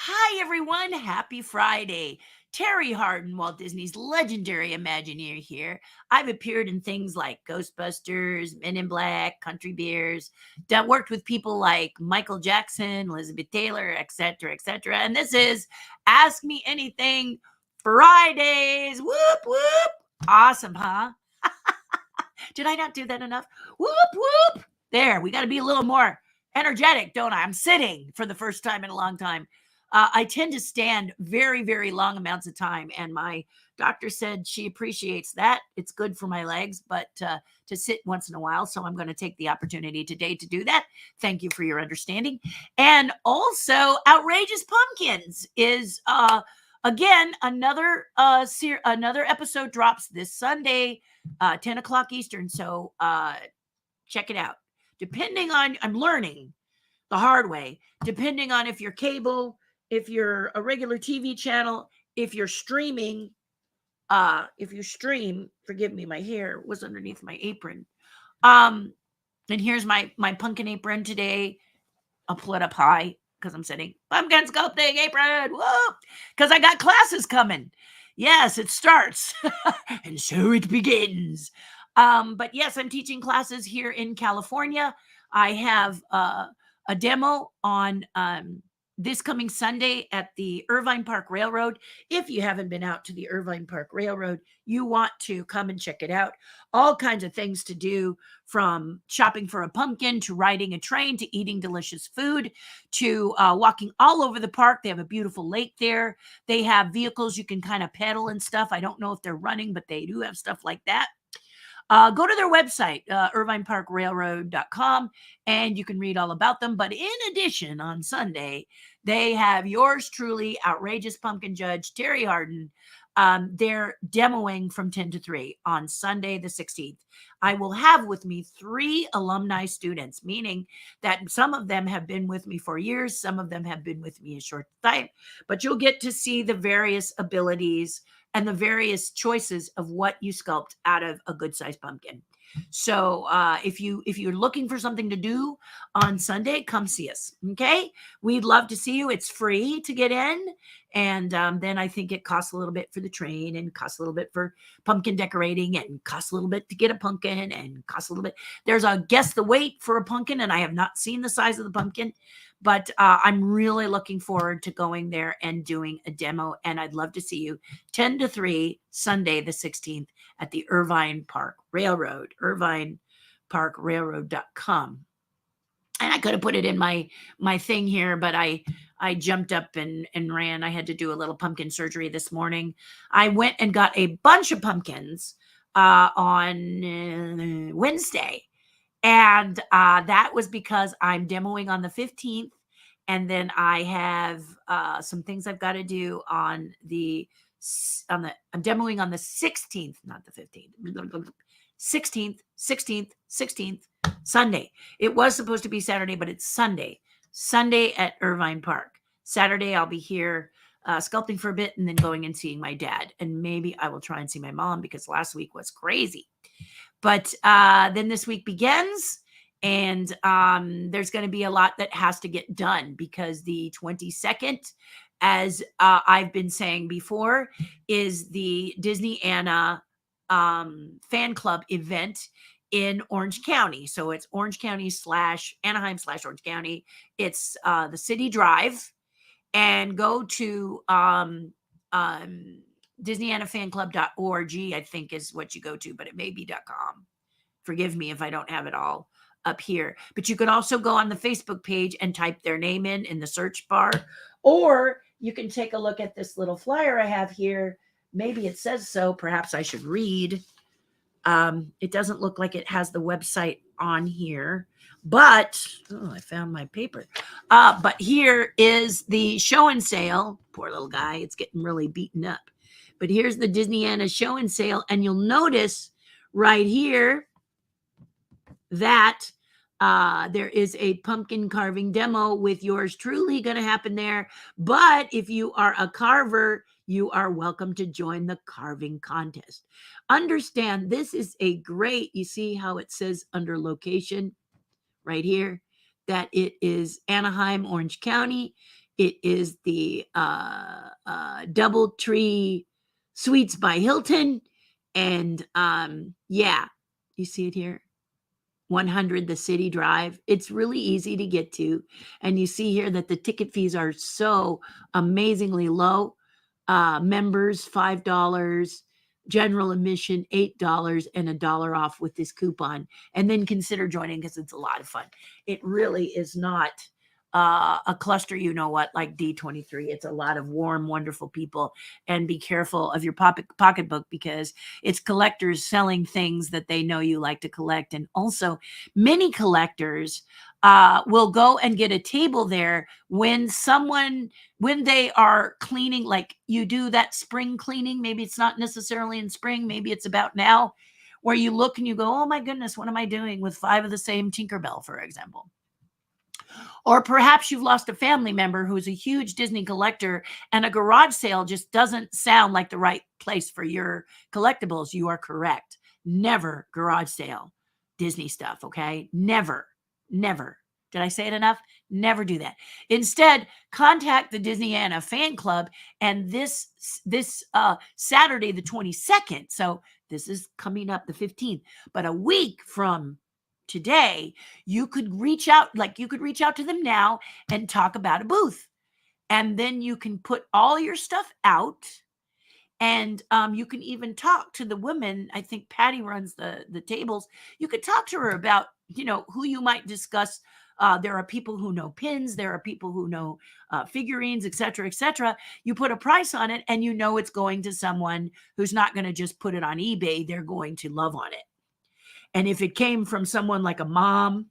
Hi, everyone. Happy Friday. Terry Hardin, Walt Disney's legendary Imagineer here. I've appeared in things like Ghostbusters, Men in Black, Country Bears, worked with people like Michael Jackson, Elizabeth Taylor, etc., etc. And this is Ask Me Anything Fridays. Whoop, whoop. Awesome, huh? Did I not do that enough? Whoop, whoop. There, we got to be a little more energetic, don't I? I'm sitting for the first time in a long time. I tend to stand very, very long amounts of time, and my doctor said she appreciates that. It's good for my legs, but to sit once in a while. So I'm going to take the opportunity today to do that. Thank you for your understanding. And also, Outrageous Pumpkins is again another episode drops this Sunday, 10 o'clock Eastern. So check it out. I'm learning the hard way, depending on if you're cable, if you're a regular TV channel, if you're streaming, if you stream, forgive me, my hair was underneath my apron. And here's my pumpkin apron today. I'll pull it up high because I'm sitting. Pumpkin sculpting apron. Whoa! Because I got classes coming. Yes, it starts. And so it begins. But yes, I'm teaching classes here in California. I have a demo on this coming Sunday at the Irvine Park Railroad. If you haven't been out to the Irvine Park Railroad, you want to come and check it out. All kinds of things to do, from shopping for a pumpkin to riding a train to eating delicious food to walking all over the park. They have a beautiful lake there. They have vehicles you can kind of pedal and stuff. I don't know if they're running, but they do have stuff like that. Go to their website, irvineparkrailroad.com, and you can read all about them. But in addition, on Sunday, they have yours truly, outrageous pumpkin judge, Terry Hardin. They're demoing from 10 to 3 on Sunday, the 16th. I will have with me 3 alumni students, meaning that some of them have been with me for years, some of them have been with me a short time, but you'll get to see the various abilities and the various choices of what you sculpt out of a good sized pumpkin. So if you're looking for something to do on Sunday, come see us. Okay, we'd love to see you. It's free to get in, and then I think it costs a little bit for the train, and costs a little bit for pumpkin decorating, and costs a little bit to get a pumpkin, and costs a little bit. There's a guess the weight for a pumpkin, and I have not seen the size of the pumpkin. But I'm really looking forward to going there and doing a demo. And I'd love to see you 10 to 3, Sunday, the 16th at the Irvine Park Railroad, irvineparkrailroad.com. And I could have put it in my thing here, but I jumped up and ran. I had to do a little pumpkin surgery this morning. I went and got a bunch of pumpkins on Wednesday. And that was because I'm demoing on the 15th. And then I have some things I've got to do I'm demoing on the 16th, not the 15th. 16th, Sunday. It was supposed to be Saturday, but it's Sunday at Irvine Park. Saturday, I'll be here sculpting for a bit and then going and seeing my dad. And maybe I will try and see my mom because last week was crazy. But then this week begins, and there's going to be a lot that has to get done because the 22nd, as I've been saying before, is the Disney Anna fan club event in Orange County. So it's Orange County / Anaheim / Orange County. It's the City Drive, and go to DisneyAnnaFanClub.org, I think is what you go to, but it may be .com. Forgive me if I don't have it all up here. But you can also go on the Facebook page and type their name in the search bar, or you can take a look at this little flyer I have here. Maybe it says so. Perhaps I should read. It doesn't look like it has the website on here, but I found my paper. But here is the show and sale. Poor little guy. It's getting really beaten up. But here's the Disney Anna show and sale. And you'll notice right here that there is a pumpkin carving demo with yours truly going to happen there. But if you are a carver, you are welcome to join the carving contest. Understand, this is a great, you see how it says under location right here, that it is Anaheim, Orange County. It is the DoubleTree Suites by Hilton. And yeah, you see it here. 100 the City Drive. It's really easy to get to. And you see here that the ticket fees are so amazingly low. Members, $5, general admission, $8, and $1 off with this coupon. And then consider joining because it's a lot of fun. It really is not a cluster, you know what, like D23. It's a lot of warm, wonderful people. And be careful of your pocketbook because it's collectors selling things that they know you like to collect. And also, many collectors will go and get a table there when they are cleaning, like you do that spring cleaning. Maybe it's not necessarily in spring, maybe it's about now, where you look and you go, oh my goodness, what am I doing with 5 of the same Tinkerbell, for example? Or perhaps you've lost a family member who's a huge Disney collector and a garage sale just doesn't sound like the right place for your collectibles. You are correct. Never garage sale Disney stuff, okay? Never, never. Did I say it enough? Never do that. Instead, contact the Disneyana fan club. And this Saturday, the 22nd, so this is coming up the 15th, but a week from today, you could reach out to them now and talk about a booth. And then you can put all your stuff out. And you can even talk to the women. I think Patty runs the tables. You could talk to her about, who you might discuss. There are people who know pins. There are people who know figurines, et cetera, et cetera. You put a price on it and it's going to someone who's not going to just put it on eBay. They're going to love on it. And if it came from someone like a mom,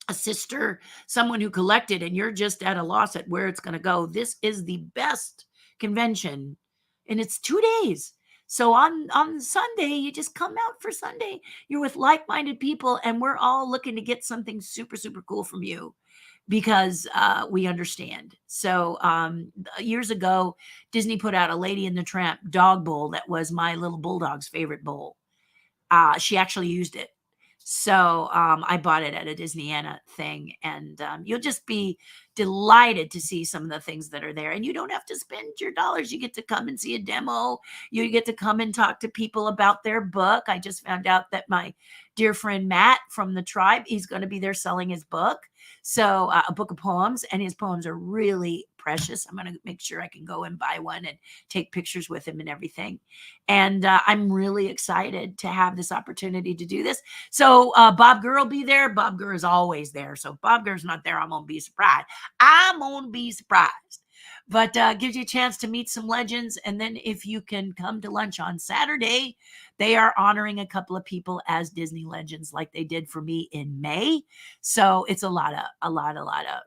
a sister, someone who collected, and you're just at a loss at where it's going to go, this is the best convention. And it's 2 days. So on Sunday, you just come out for Sunday. You're with like-minded people, and we're all looking to get something super, super cool from you because we understand. So years ago, Disney put out a Lady and the Tramp dog bowl that was my little bulldog's favorite bowl. She actually used it. So I bought it at a Disneyana thing, and you'll just be delighted to see some of the things that are there. And you don't have to spend your dollars. You get to come and see a demo. You get to come and talk to people about their book. I just found out that my dear friend Matt from the tribe, he's going to be there selling his book. So a book of poems, and his poems are really precious. I'm going to make sure I can go and buy one and take pictures with him and everything. And I'm really excited to have this opportunity to do this. So Bob Gurr will be there. Bob Gurr is always there. So if Bob Gurr's not there, I'm going to be surprised. But gives you a chance to meet some legends. And then if you can come to lunch on Saturday, they are honoring a couple of people as Disney legends like they did for me in May. So it's a lot of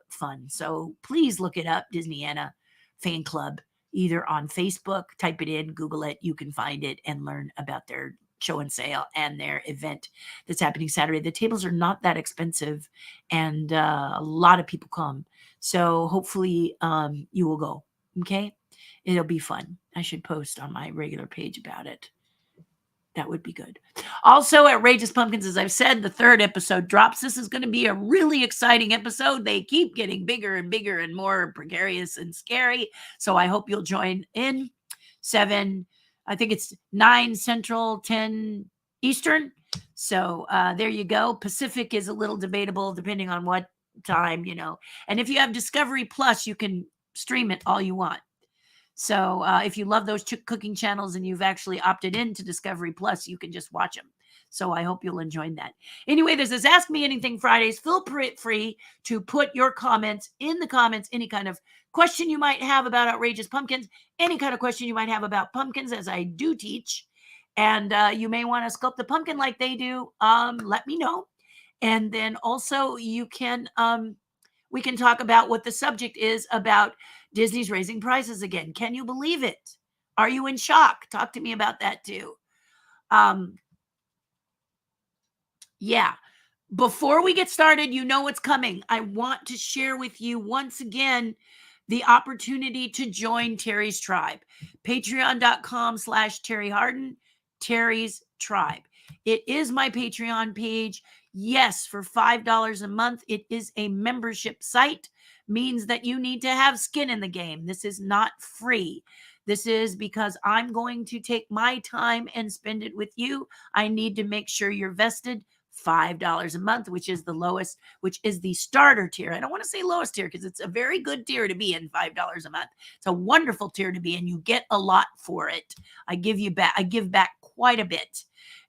fun. So please look it up, Disneyana Fan Club, either on Facebook, type it in, Google it, you can find it and learn about their show and sale and their event that's happening Saturday. The tables are not that expensive, and a lot of people come. So hopefully you will go. Okay. It'll be fun. I should post on my regular page about it. That would be good. Also, Outrageous Pumpkins, as I've said, the 3rd episode drops. This is going to be a really exciting episode. They keep getting bigger and bigger and more precarious and scary. So I hope you'll join in. 7, I think it's 9 Central, 10 Eastern. So there you go. Pacific is a little debatable depending on what time, And if you have Discovery Plus, you can stream it all you want. So if you love those cooking channels and you've actually opted into Discovery Plus, you can just watch them. So I hope you'll enjoy that. Anyway, this is Ask Me Anything Fridays. Feel free to put your comments in the comments, any kind of question you might have about Outrageous Pumpkins, any kind of question you might have about pumpkins, as I do teach. And you may want to sculpt a pumpkin like they do. Let me know. And then also you can, we can talk about what the subject is about Disney's raising prices again. Can you believe it? Are you in shock? Talk to me about that too. Yeah. Before we get started, you know what's coming. I want to share with you once again the opportunity to join Terri's Tribe. Patreon.com/Terri Hardin, Terri's Tribe. It is my Patreon page. Yes, for $5 a month. It is a membership site, means that you need to have skin in the game. This is not free. This is because I'm going to take my time and spend it with you. I need to make sure you're vested. $5 a month, which is the lowest, which is the starter tier. I don't want to say lowest tier because it's a very good tier to be in. $5 a month. It's a wonderful tier to be in. You get a lot for it. I give back quite a bit.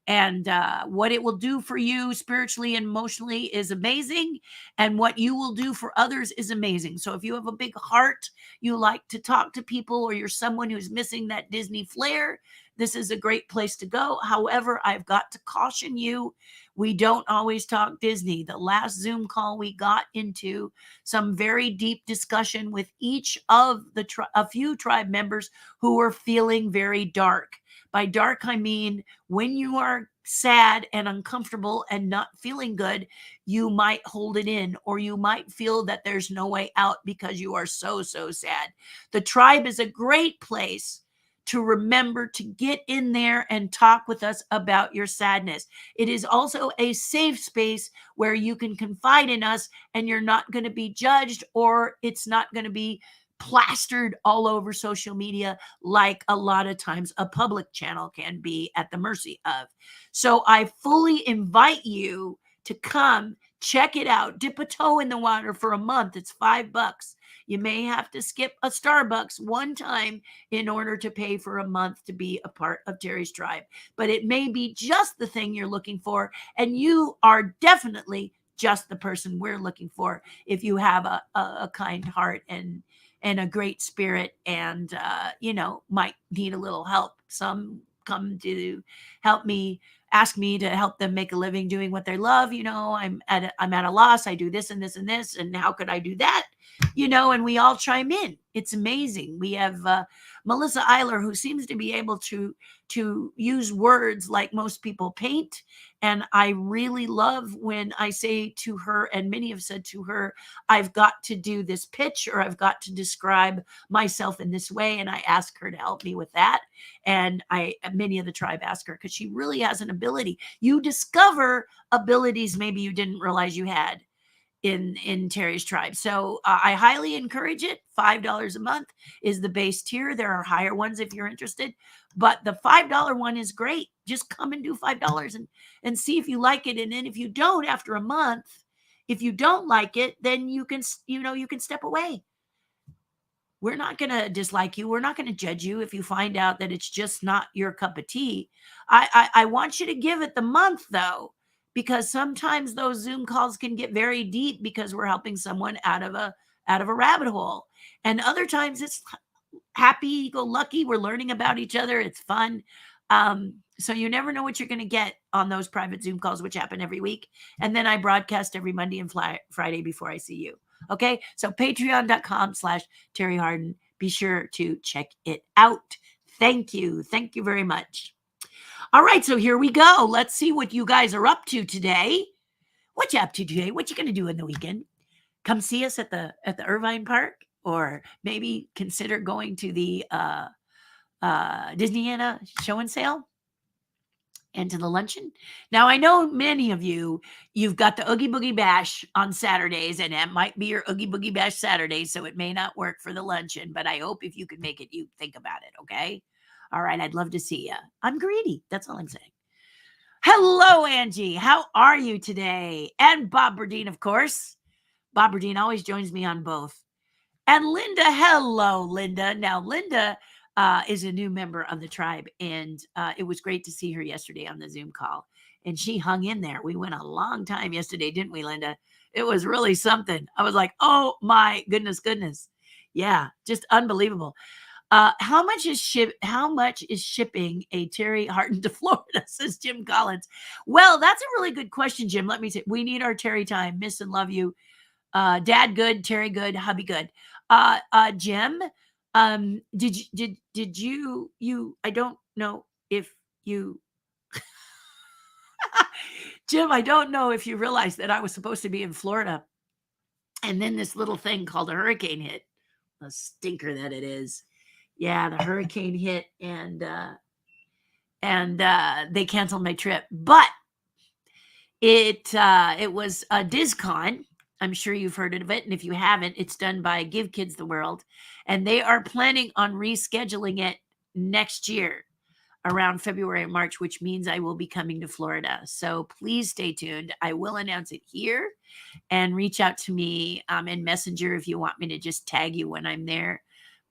And what it will do for you spiritually and emotionally is amazing. And what you will do for others is amazing. So if you have a big heart, you like to talk to people, or you're someone who's missing that Disney flair, this is a great place to go. However, I've got to caution you, we don't always talk Disney. The last Zoom call, we got into some very deep discussion with each of a few tribe members who were feeling very dark. By dark, I mean when you are sad and uncomfortable and not feeling good, you might hold it in, or you might feel that there's no way out because you are so, so sad. The tribe is a great place to remember to get in there and talk with us about your sadness. It is also a safe space where you can confide in us and you're not going to be judged, or it's not going to be plastered all over social media like a lot of times a public channel can be at the mercy of. So I fully invite you to come check it out. Dip a toe in the water for a month. It's $5. You may have to skip a Starbucks one time in order to pay for a month to be a part of Terri's tribe. But it may be just the thing you're looking for, and you are definitely just the person we're looking for if you have a kind heart and a great spirit, and might need a little help. Some come to help me, ask me to help them make a living doing what they love. I'm at a loss. I do this and this and this, and how could I do that? And we all chime in. It's amazing. We have Melissa Eiler, who seems to be able to use words like most people paint. And I really love when I say to her, and many have said to her, I've got to do this pitch, or I've got to describe myself in this way. And I ask her to help me with that. And many of the tribe ask her, because she really has an ability. You discover abilities maybe you didn't realize you had in Terri's tribe. So I highly encourage it. $5 a month is the base tier. There are higher ones if you're interested, but the $5 one is great. Just come and do $5 and see if you like it. And then if you don't, after a month, if you don't like it, then you can step away. We're not going to dislike you. We're not going to judge you if you find out that it's just not your cup of tea. I want you to give it the month, though, because sometimes those Zoom calls can get very deep because we're helping someone out of a rabbit hole. And other times it's happy go lucky. We're learning about each other. It's fun. So you never know what you're going to get on those private Zoom calls, which happen every week. And then I broadcast every Monday and Friday before I see you. Okay. So patreon.com/Terri Hardin. Be sure to check it out. Thank you. Thank you very much. All right. So here we go. Let's see what you guys are up to today. What you up to today? What you going to do in the weekend? Come see us at the Irvine Park, or maybe consider going to the Disneyana show and sale and to the luncheon. Now, I know many of you've got the Oogie Boogie Bash on Saturdays, and that might be your Oogie Boogie Bash Saturday, so it may not work for the luncheon, but I hope if you can make it, you think about it, okay? All right, I'd love to see you. I'm greedy. That's all I'm saying. Hello, Angie. How are you today? And Bob Burdine, of course. Bob Burdine always joins me on both. And Linda, hello, Linda. Now, Linda is a new member of the tribe, and it was great to see her yesterday on the Zoom call. And she hung in there. We went a long time yesterday, didn't we, Linda? It was really something. I was like, oh my goodness. Yeah, just unbelievable. How much is shipping a Terri Hardin to Florida, says Jim Collins? Well, that's a really good question, Jim. Let me say, we need our Terri time. Miss and love you. Dad good, Terri good, hubby good. Jim, did you I don't know if you Jim, I don't know if you realized that I was supposed to be in Florida, and then this little thing called a hurricane hit. A stinker that it is. Yeah, the hurricane hit, and they canceled my trip. But It was a DizCon. I'm sure you've heard of it, and if you haven't, it's done by Give Kids the World, and they are planning on rescheduling it next year around February and March, which means I will be coming to Florida. So please stay tuned. I will announce it here, and reach out to me in Messenger if you want me to just tag you when I'm there.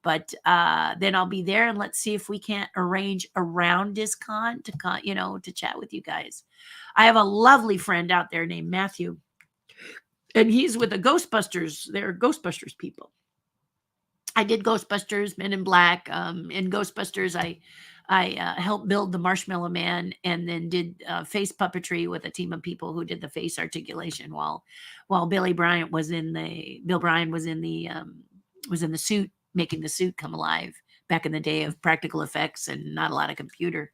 But then I'll be there, and let's see if we can't arrange around DisCon to chat with you guys. I have a lovely friend out there named Matthew, and he's with the Ghostbusters. They're Ghostbusters people. I did Ghostbusters, Men in Black. In Ghostbusters, I helped build the Marshmallow Man, and then did face puppetry with a team of people who did the face articulation while Bill Bryan was in the suit, making the suit come alive back in the day of practical effects and not a lot of computer.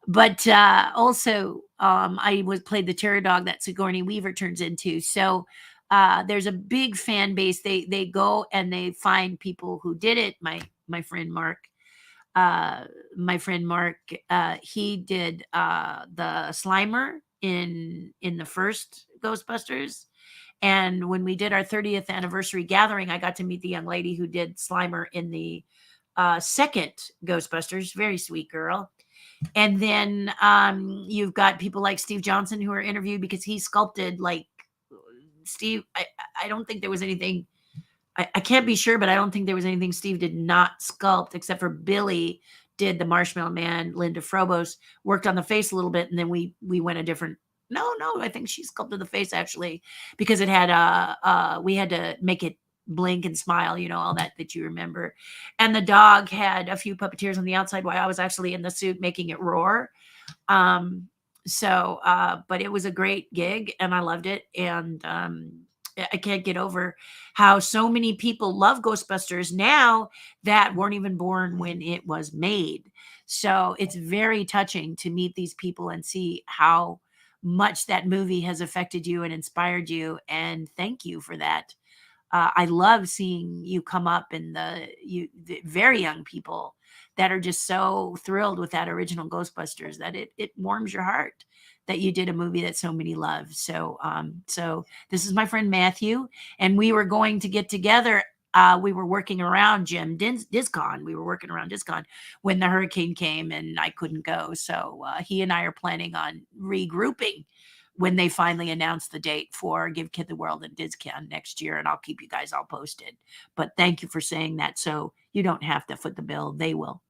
But also, I played the terror dog that Sigourney Weaver turns into. So there's a big fan base. They go and they find people who did it. My friend Mark, uh, he did the Slimer in the first Ghostbusters. And when we did our 30th anniversary gathering, I got to meet the young lady who did Slimer in the second Ghostbusters. Very sweet girl. And then you've got people like Steve Johnson who are interviewed because he sculpted like Steve. I don't think there was anything. I can't be sure, but I don't think there was anything Steve did not sculpt except for Billy did the Marshmallow Man. Linda Frobos worked on the face a little bit, and then we went a different. No, I think she sculpted the face actually because it had we had to make it blink and smile, all that you remember. And the dog had a few puppeteers on the outside while I was actually in the suit making it roar. But it was a great gig and I loved it. And I can't get over how so many people love Ghostbusters now that weren't even born when it was made. So it's very touching to meet these people and see how much that movie has affected you and inspired you. And thank you for that. I love seeing you come up and the very young people that are just so thrilled with that original Ghostbusters that it warms your heart that you did a movie that so many love. So this is my friend Matthew, and we were going to get together. We were working around DisCon. We were working around DisCon when the hurricane came and I couldn't go. So he and I are planning on regrouping when they finally announce the date for Give Kid the World and DisCon next year. And I'll keep you guys all posted. But thank you for saying that. So you don't have to foot the bill. They will.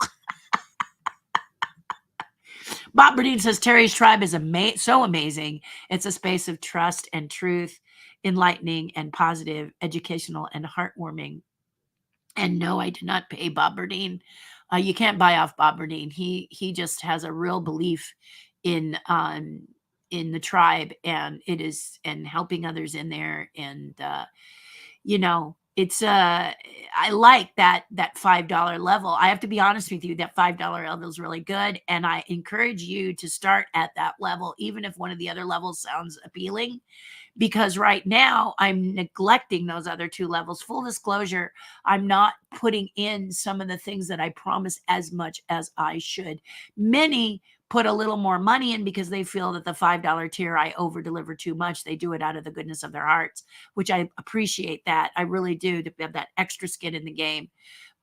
Bob Burdine says Terry's tribe is so amazing. It's a space of trust and truth, enlightening and positive, educational and heartwarming. And no, I did not pay Bob Burdine. You can't buy off Bob Burdine. He just has a real belief in the tribe, and helping others in there. And it's I like that $5 level. I have to be honest with you, that $5 level is really good, and I encourage you to start at that level, even if one of the other levels sounds appealing, because right now I'm neglecting those other two levels. Full disclosure, I'm not putting in some of the things that I promise as much as I should. Many put a little more money in because they feel that the $5 tier, I over deliver too much. They do it out of the goodness of their hearts, which I appreciate that. I really do, to have that extra skin in the game.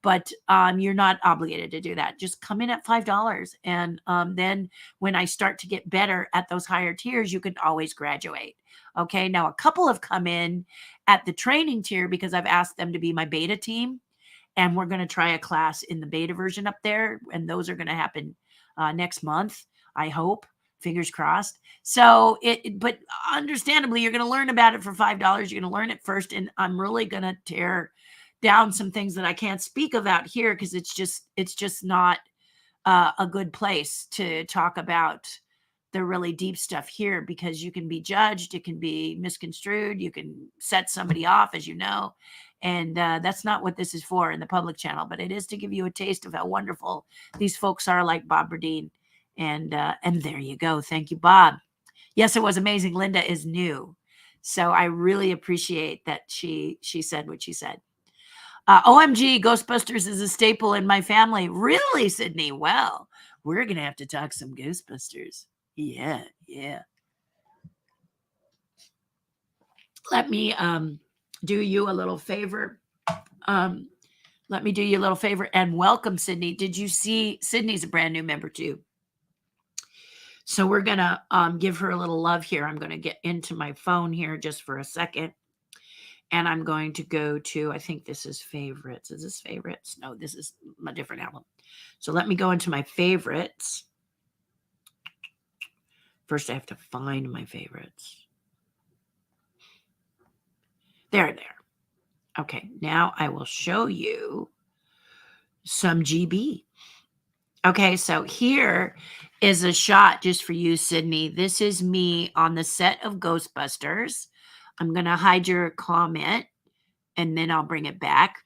But you're not obligated to do that. Just come in at $5. And then when I start to get better at those higher tiers, you can always graduate. Okay. Now, a couple have come in at the training tier because I've asked them to be my beta team. And we're going to try a class in the beta version up there. And those are going to happen next month, I hope. Fingers crossed. So but understandably, you're going to learn about it for $5. You're going to learn it first. And I'm really going to tear down some things that I can't speak about here because it's just not a good place to talk about the really deep stuff here, because you can be judged, it can be misconstrued, you can set somebody off, as you know, and that's not what this is for in the public channel. But it is to give you a taste of how wonderful these folks are, like Bob Burdine. And there you go. Thank you, Bob. Yes, it was amazing. Linda is new, so I really appreciate that she said what she said. OMG, Ghostbusters is a staple in my family. Really, Sydney? Well, we're going to have to talk some Ghostbusters. Yeah. Let me do you a little favor. Um, let me do you a little favor and welcome Sydney. Did you see Sydney's a brand new member too? So we're gonna give her a little love here. I'm gonna get into my phone here just for a second. And I'm going to go to, I think this is favorites. Is this favorites? No, this is a different album. So let me go into my favorites. First, I have to find my favorites. There. Okay, now I will show you some GB. Okay, so here is a shot just for you, Sydney. This is me on the set of Ghostbusters. I'm going to hide your comment and then I'll bring it back.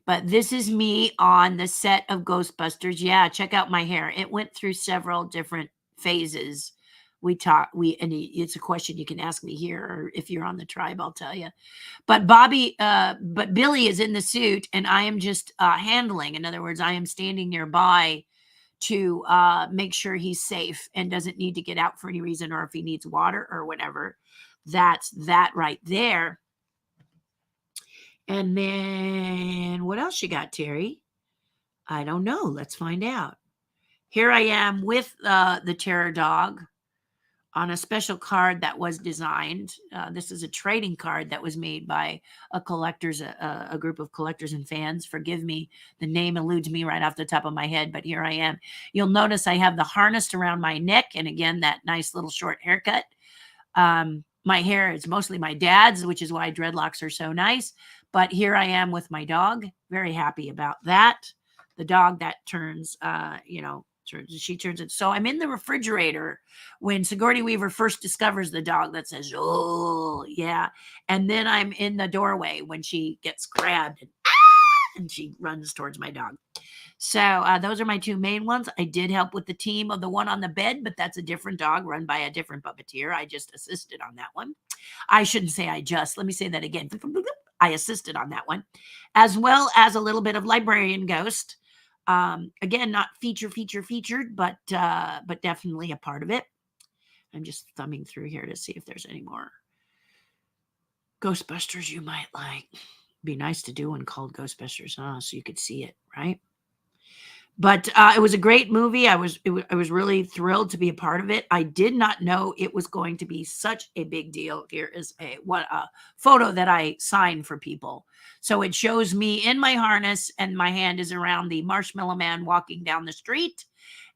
But this is me on the set of Ghostbusters. Yeah, check out my hair. It went through several different phases. And it's a question you can ask me here, or if you're on the tribe, I'll tell you. But Billy is in the suit, and I am just handling. In other words, I am standing nearby to make sure he's safe and doesn't need to get out for any reason, or if he needs water or whatever. That's that right there. And then what else you got, Terry? I don't know. Let's find out. Here I am with the terror dog on a special card that was designed. This is a trading card that was made by a group of collectors and fans. Forgive me, the name eludes me right off the top of my head, but here I am. You'll notice I have the harness around my neck, and again, that nice little short haircut. My hair is mostly my dad's, which is why dreadlocks are so nice. But here I am with my dog. Very happy about that. The dog that turns, she turns it. So I'm in the refrigerator when Sigourney Weaver first discovers the dog that says, oh, yeah. And then I'm in the doorway when she gets grabbed and she runs towards my dog. So those are my two main ones. I did help with the team of the one on the bed, but that's a different dog run by a different puppeteer. I just assisted on that one. I shouldn't say let me say that again. I assisted on that one, as well as a little bit of Librarian Ghost. Again, not featured, but definitely a part of it. I'm just thumbing through here to see if there's any more Ghostbusters you might like. Be nice to do one called Ghostbusters, so you could see it, right? But it was a great movie. I was really thrilled to be a part of it. I did not know it was going to be such a big deal. Here is a photo that I signed for people. So it shows me in my harness, and my hand is around the Marshmallow Man walking down the street,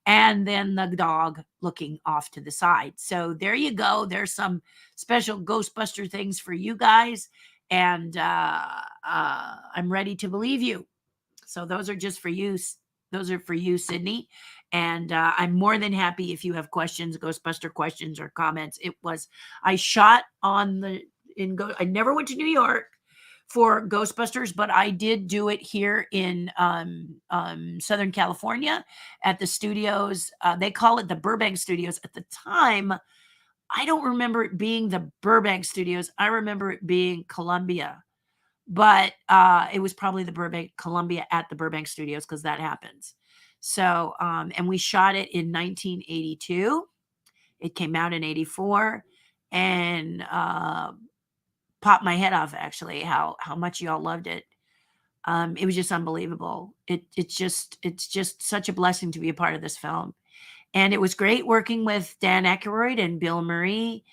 and then the dog looking off to the side. So there you go. There's some special Ghostbuster things for you guys, and I'm ready to believe you. So those are just for you. Those are for you, Sydney. And I'm more than happy if you have questions, Ghostbuster questions or comments. I shot I never went to New York for Ghostbusters, but I did do it here in Southern California at the studios. They call it the Burbank Studios. At the time, I don't remember it being the Burbank Studios. I remember it being Columbia. But it was probably the Columbia at the Burbank Studios, because that happens. So, and we shot it in 1982. It came out in 84, and popped my head off, actually, how much y'all loved it. It was just unbelievable. It's just such a blessing to be a part of this film. And it was great working with Dan Aykroyd and Bill Murray.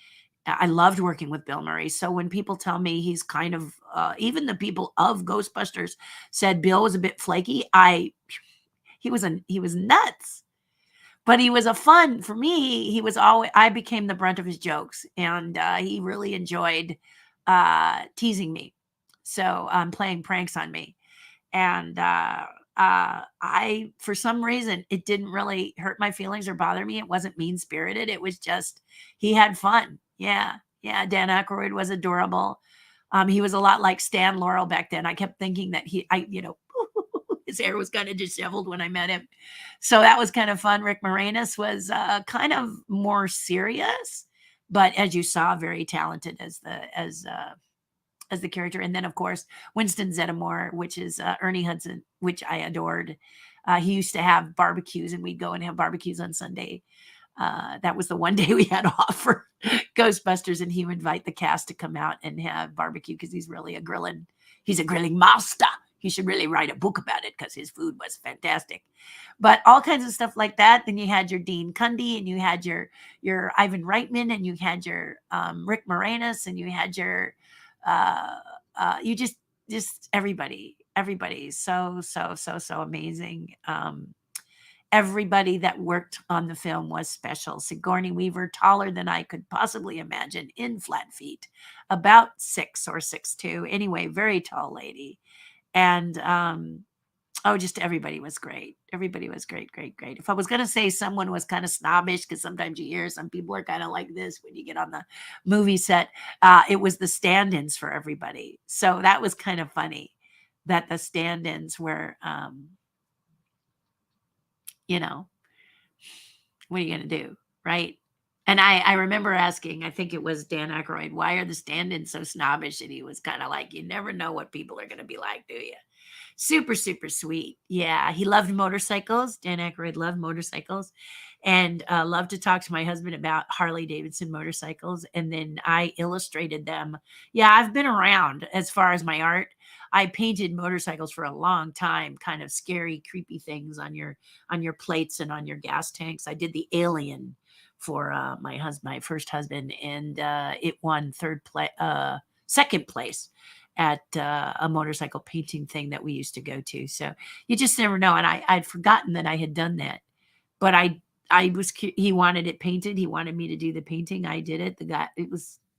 I loved working with Bill Murray. So when people tell me he's kind of, even the people of Ghostbusters said Bill was a bit flaky, he was nuts, but he was for me. I became the brunt of his jokes, and he really enjoyed teasing me. So playing pranks on me. And for some reason, it didn't really hurt my feelings or bother me. It wasn't mean spirited. It was just, he had fun. Yeah. Dan Aykroyd was adorable. He was a lot like Stan Laurel back then. I kept thinking that his hair was kind of disheveled when I met him. So that was kind of fun. Rick Moranis was kind of more serious, but as you saw, very talented as the character. And then, of course, Winston Zeddemore, which is Ernie Hudson, which I adored. He used to have barbecues, and we'd go and have barbecues on Sunday. That was the one day we had off for Ghostbusters, and he would invite the cast to come out and have barbecue because he's a grilling master. He should really write a book about it because his food was fantastic. But all kinds of stuff like that. Then you had your Dean Cundy, and you had your Ivan Reitman, and you had your Rick Moranis, and you had your you just everybody so amazing. Everybody that worked on the film was special. Sigourney Weaver, taller than I could possibly imagine, in flat feet, about 6 or 6'2". Anyway, very tall lady. And just everybody was great. Everybody was great. If I was going to say someone was kind of snobbish, because sometimes you hear some people are kind of like this when you get on the movie set, it was the stand-ins for everybody. So that was kind of funny that the stand-ins were, what are you going to do? Right. And I remember asking, I think it was Dan Aykroyd, why are the stand-ins so snobbish? And he was kind of like, you never know what people are going to be like, do you? Super, super sweet. Yeah, he loved motorcycles. Dan Aykroyd loved motorcycles, and loved to talk to my husband about Harley Davidson motorcycles. And then I illustrated them. Yeah, I've been around as far as my art. I painted motorcycles for a long time, kind of scary, creepy things on your plates and on your gas tanks. I did the Alien for my first husband, and it won second place at a motorcycle painting thing that we used to go to. So you just never know. And I'd forgotten that I had done that, but he wanted it painted. He wanted me to do the painting. I did it.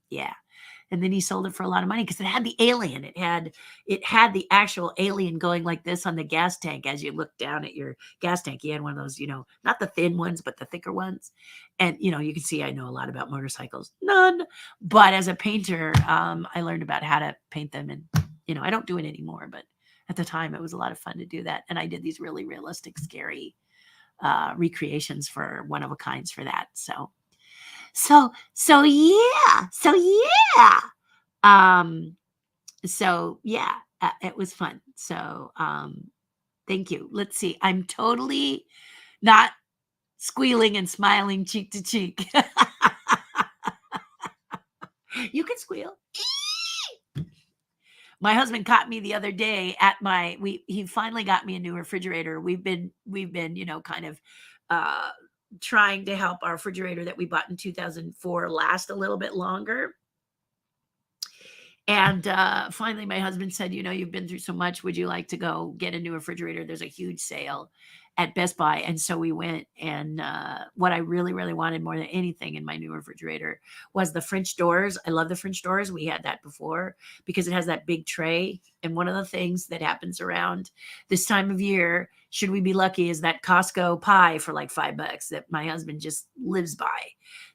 Yeah. And then he sold it for a lot of money because it had the alien. It had the actual alien going like this on the gas tank. As you look down at your gas tank, he had one of those, not the thin ones, but the thicker ones. And, you can see I know a lot about motorcycles. None. But as a painter, I learned about how to paint them. And, I don't do it anymore. But at the time, it was a lot of fun to do that. And I did these really realistic, scary recreations for one of a kinds for that. So yeah. It was fun. So, thank you. Let's see. I'm totally not squealing and smiling cheek to cheek. You can squeal. My husband caught me the other day at he finally got me a new refrigerator. We've been, kind of, trying to help our refrigerator that we bought in 2004 last a little bit longer. And finally, my husband said, you've been through so much. Would you like to go get a new refrigerator? There's a huge sale at Best Buy. And so we went. And what I really, really wanted more than anything in my new refrigerator was the French doors. I love the French doors. We had that before because it has that big tray. And one of the things that happens around this time of year, should we be lucky, is that Costco pie for like $5 that my husband just lives by.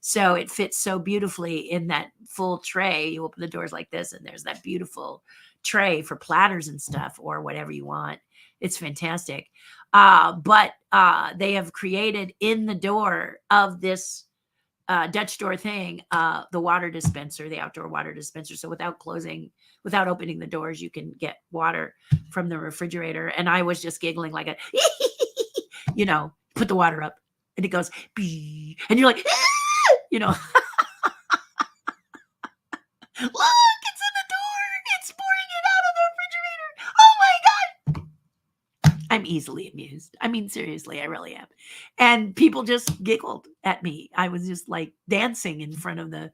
So it fits so beautifully in that full tray. You open the doors like this, and there's that beautiful tray for platters and stuff or whatever you want. It's fantastic. But they have created in the door of this Dutch door thing, the water dispenser, the outdoor water dispenser. So without opening the doors, you can get water from the refrigerator. And I was just giggling like put the water up and it goes, and you're like, look, it's in the door. It's pouring it out of the refrigerator. Oh my God. I'm easily amused. I mean, seriously, I really am. And people just giggled at me. I was just like dancing in front of the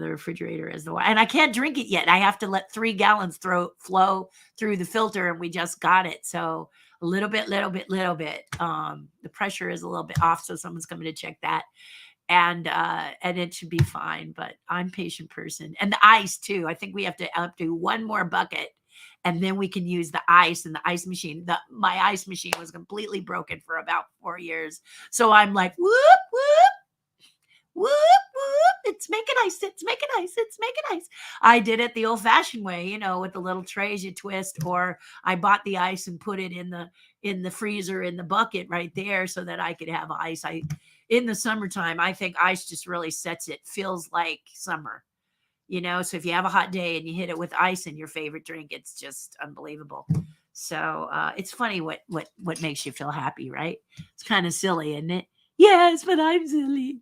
refrigerator and I can't drink it yet. I have to let 3 gallons flow through the filter, and we just got it. So a little bit. The pressure is a little bit off, so someone's coming to check that. And it should be fine, but I'm a patient person. And the ice too. I think we have to up to 1 more bucket, and then we can use the ice and the ice machine. My ice machine was completely broken for about 4 years. So I'm like, whoop, whoop, it's making ice. I did it the old-fashioned way, with the little trays you twist, or I bought the ice and put it in the freezer in the bucket right there so that I could have ice. In the summertime, I think ice just really feels like summer, so if you have a hot day and you hit it with ice in your favorite drink, it's just unbelievable. So it's funny what makes you feel happy, right? It's kind of silly, isn't it? Yes, but I'm silly.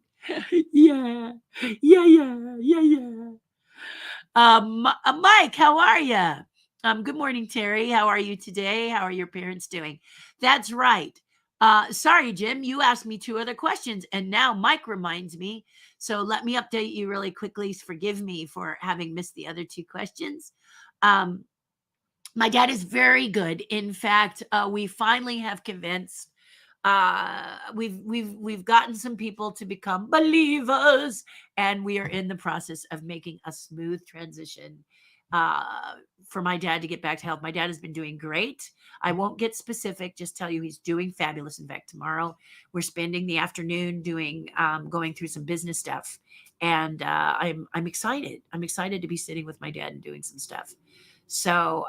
Yeah. Yeah, yeah, yeah, yeah. Mike, how are you? Good morning, Terry. How are you today? How are your parents doing? That's right. Sorry, Jim, you asked me two other questions, and now Mike reminds me. So let me update you really quickly. Forgive me for having missed the other two questions. Um, my dad is very good. In fact, we finally have convinced we've gotten some people to become believers, and we are in the process of making a smooth transition uh for my dad to get back to health. My dad has been doing great. I won't get specific, just tell you he's doing fabulous. In fact, tomorrow we're spending the afternoon doing going through some business stuff, and I'm excited. I'm excited to be sitting with my dad and doing some stuff. So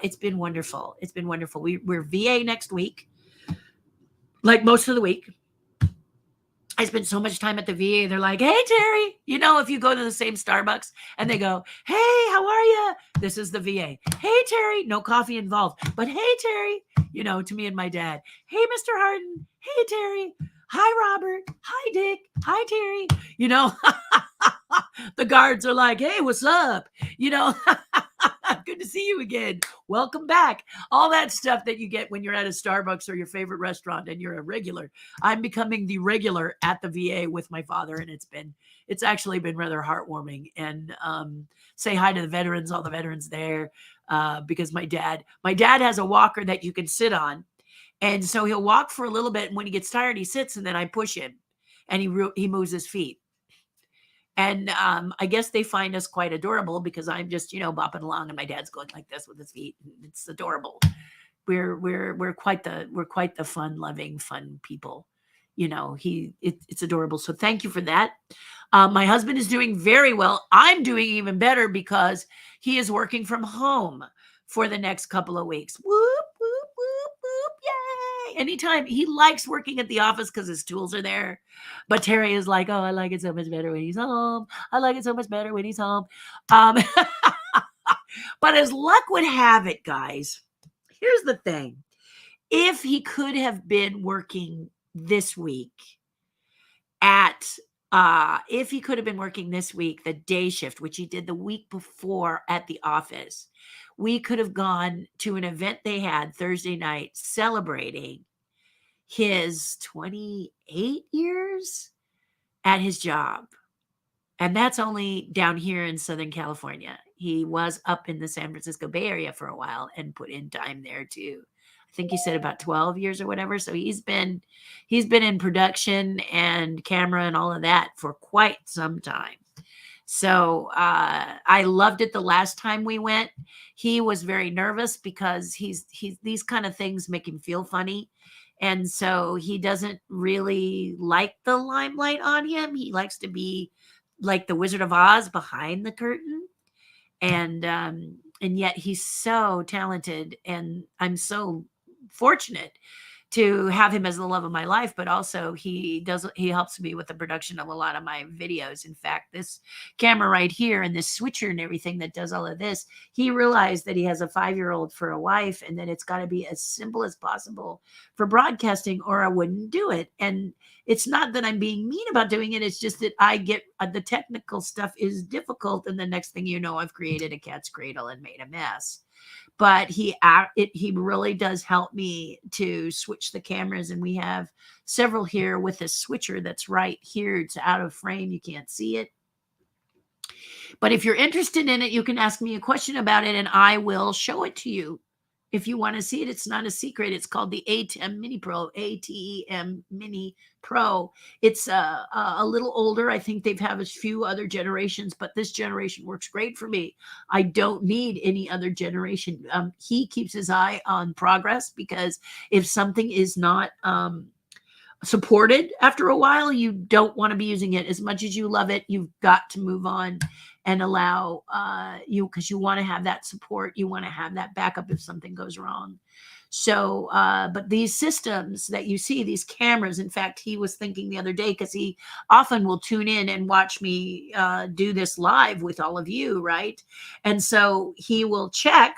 it's been wonderful. It's been wonderful. We're VA next week, like most of the week. I spent so much time at the VA. They're like, "Hey, Terry," if you go to the same Starbucks and they go, "Hey, how are you?" This is the VA. "Hey, Terry," no coffee involved, but "Hey, Terry," to me and my dad. "Hey, Mr. Hardin." "Hey, Terry." "Hi, Robert." "Hi, Dick." "Hi, Terry." The guards are like, "Hey, what's up?" You know, Good to see you again. Welcome back. All that stuff that you get when you're at a Starbucks or your favorite restaurant and you're a regular. I'm becoming the regular at the VA with my father, and it's actually been rather heartwarming. And say hi to the veterans, all the veterans there, because my dad has a walker that you can sit on, and so he'll walk for a little bit, and when he gets tired, he sits, and then I push him, and he moves his feet. And I guess they find us quite adorable because I'm just, bopping along, and my dad's going like this with his feet. It's adorable. We're quite the fun loving, fun people. It's adorable. So thank you for that. My husband is doing very well. I'm doing even better because he is working from home for the next couple of weeks. Whoop, whoop, whoop, whoop. Yay. Anytime he likes working at the office because his tools are there. But Terry is like, "Oh, I like it so much better when he's home. I like it so much better when he's home." Um, but as luck would have it, guys, here's the thing. If he could have been working this week at if he could have been working this week the day shift, which he did the week before at the office, we could have gone to an event they had Thursday night celebrating his 28 years at his job. And that's only down here in Southern California. He was up in the San Francisco Bay Area for a while and put in time there too. I think he said about 12 years or whatever. So he's been in production and camera and all of that for quite some time. So I loved it the last time we went. He was very nervous because he's these kind of things make him feel funny. And so he doesn't really like the limelight on him. He likes to be like the Wizard of Oz behind the curtain. And yet he's so talented, and I'm so fortunate to have him as the love of my life. But also he helps me with the production of a lot of my videos. In fact, this camera right here and this switcher and everything that does all of this, he realized that he has a 5-year-old for a wife, and that it's got to be as simple as possible for broadcasting, or I wouldn't do it. And it's not that I'm being mean about doing it. It's just that I get the technical stuff is difficult, and the next thing you know, I've created a cat's cradle and made a mess. But he really does help me to switch the cameras, and we have several here with a switcher that's right here. It's out of frame, you can't see it. But if you're interested in it, you can ask me a question about it and I will show it to you. If you want to see it, it's not a secret. It's called the ATEM Mini Pro, ATEM Mini Pro. It's a little older. I think they've had a few other generations, but this generation works great for me. I don't need any other generation. He keeps his eye on progress, because if something is not supported after a while, you don't want to be using it. As much as you love it, you've got to move on and allow because you want to have that support. You want to have that backup if something goes wrong. So but these systems that you see, these cameras, in fact, he was thinking the other day, because he often will tune in and watch me do this live with all of you, right? And so he will check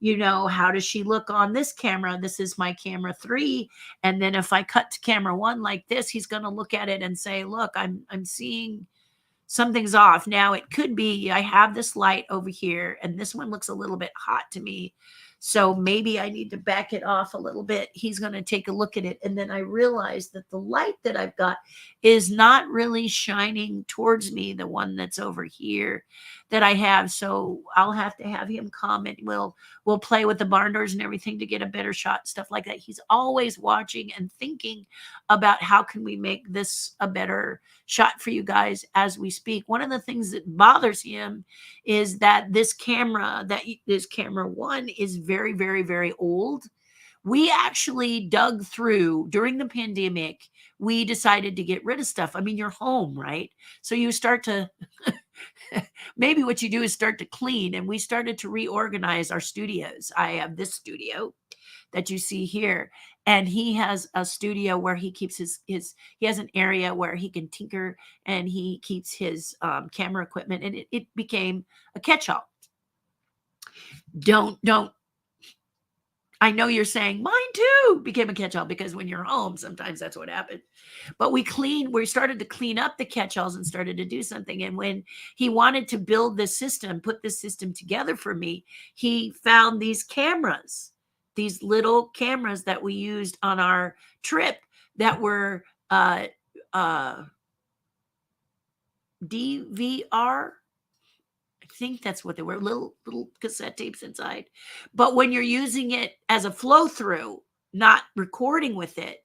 how does she look on this camera? This is my camera 3. And then if I cut to camera 1 like this, he's going to look at it and say, look, I'm seeing something's off. Now it could be I have this light over here and this one looks a little bit hot to me. So maybe I need to back it off a little bit. He's going to take a look at it. And then I realize that the light that I've got is not really shining towards me, the one that's over here that I have. So I'll have to have him come and we'll play with the barn doors and everything to get a better shot, stuff like that. He's always watching and thinking about how can we make this a better shot for you guys as we speak. One of the things that bothers him is that this camera 1 is very, very, very old. We actually dug through during the pandemic. We decided to get rid of stuff. I mean, you're home, right? So you start to maybe what you do is start to clean, and we started to reorganize our studios. I have this studio that you see here, and he has a studio where he keeps his he has an area where he can tinker, and he keeps his camera equipment, and it became a catch-all. Don't I know you're saying mine too became a catch-all, because when you're home, sometimes that's what happened. But we started to clean up the catch-alls and started to do something. And when he wanted to build this system, put this system together for me, he found these cameras, these little cameras that we used on our trip that were DVR. I think that's what they were, little cassette tapes inside. But when you're using it as a flow through, not recording with it,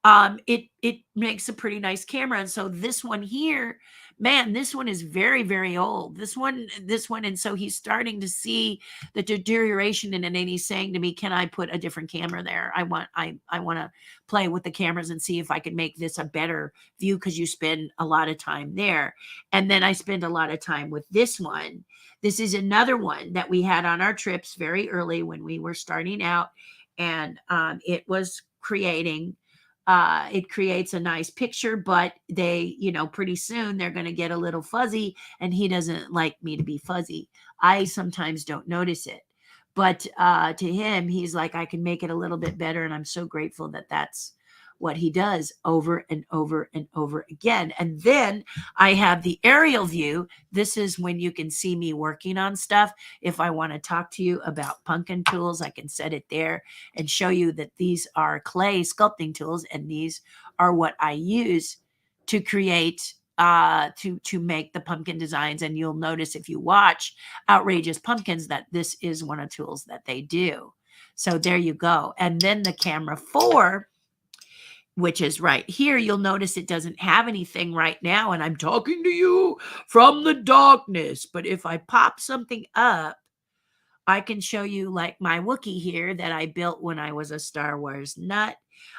it makes a pretty nice camera. And so this one here, man, this one is very, very old. This one, and so he's starting to see the deterioration in it, and he's saying to me, "Can I put a different camera there? I want to play with the cameras and see if I can make this a better view, because you spend a lot of time there." And then I spend a lot of time with this one. This is another one that we had on our trips very early when we were starting out, and it was creating. It creates a nice picture, but they, pretty soon they're going to get a little fuzzy, and he doesn't like me to be fuzzy. I sometimes don't notice it, but to him, he's like, I can make it a little bit better. And I'm so grateful that that's what he does over and over and over again. And then I have the aerial view. This is when you can see me working on stuff. If I want to talk to you about pumpkin tools, I can set it there and show you that these are clay sculpting tools, and these are what I use to create to make the pumpkin designs. And you'll notice if you watch Outrageous Pumpkins that this is one of the tools that they do. So there you go. And then the camera 4, which is right here, you'll notice it doesn't have anything right now, and I'm talking to you from the darkness. But if I pop something up, I can show you like my Wookiee here that I built when I was a Star Wars nut.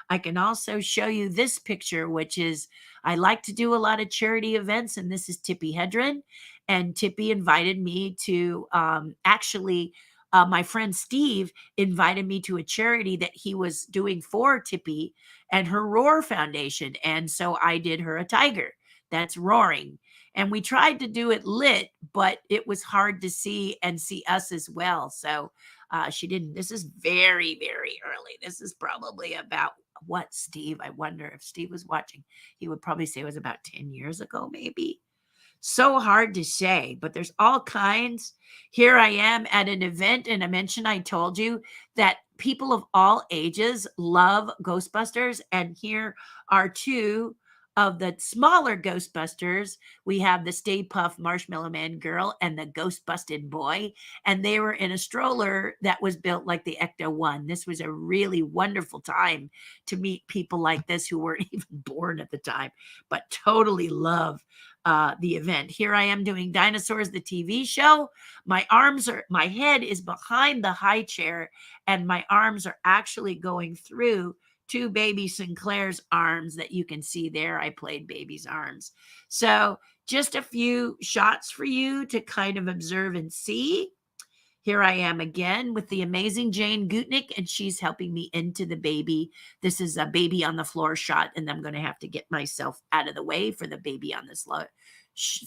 I can also show you this picture, which is, I like to do a lot of charity events, and this is Tippi Hedren. And Tippi invited me to my friend Steve invited me to a charity that he was doing for Tippi and her Roar Foundation. And so I did her a tiger that's roaring. And we tried to do it lit, but it was hard to see and see us as well. So she didn't. This is very, very early. This is probably about what, Steve? I wonder if Steve was watching. He would probably say it was about 10 years ago, maybe. So hard to say, but there's all kinds. Here I am at an event, and I told you that people of all ages love Ghostbusters. And here are 2 of the smaller Ghostbusters. We have the Stay Puft Marshmallow Man girl and the Ghost Busted boy. And they were in a stroller that was built like the Ecto-1. This was a really wonderful time to meet people like this who weren't even born at the time, but totally love the event. Here I am doing Dinosaurs, the TV show. My head is behind the high chair, and my arms are actually going through 2 baby Sinclair's arms that you can see there. I played baby's arms. So just a few shots for you to kind of observe and see. Here I am again with the amazing Jane Gutnick, and she's helping me into the baby. This is a baby on the floor shot, and I'm going to have to get myself out of the way for the baby on this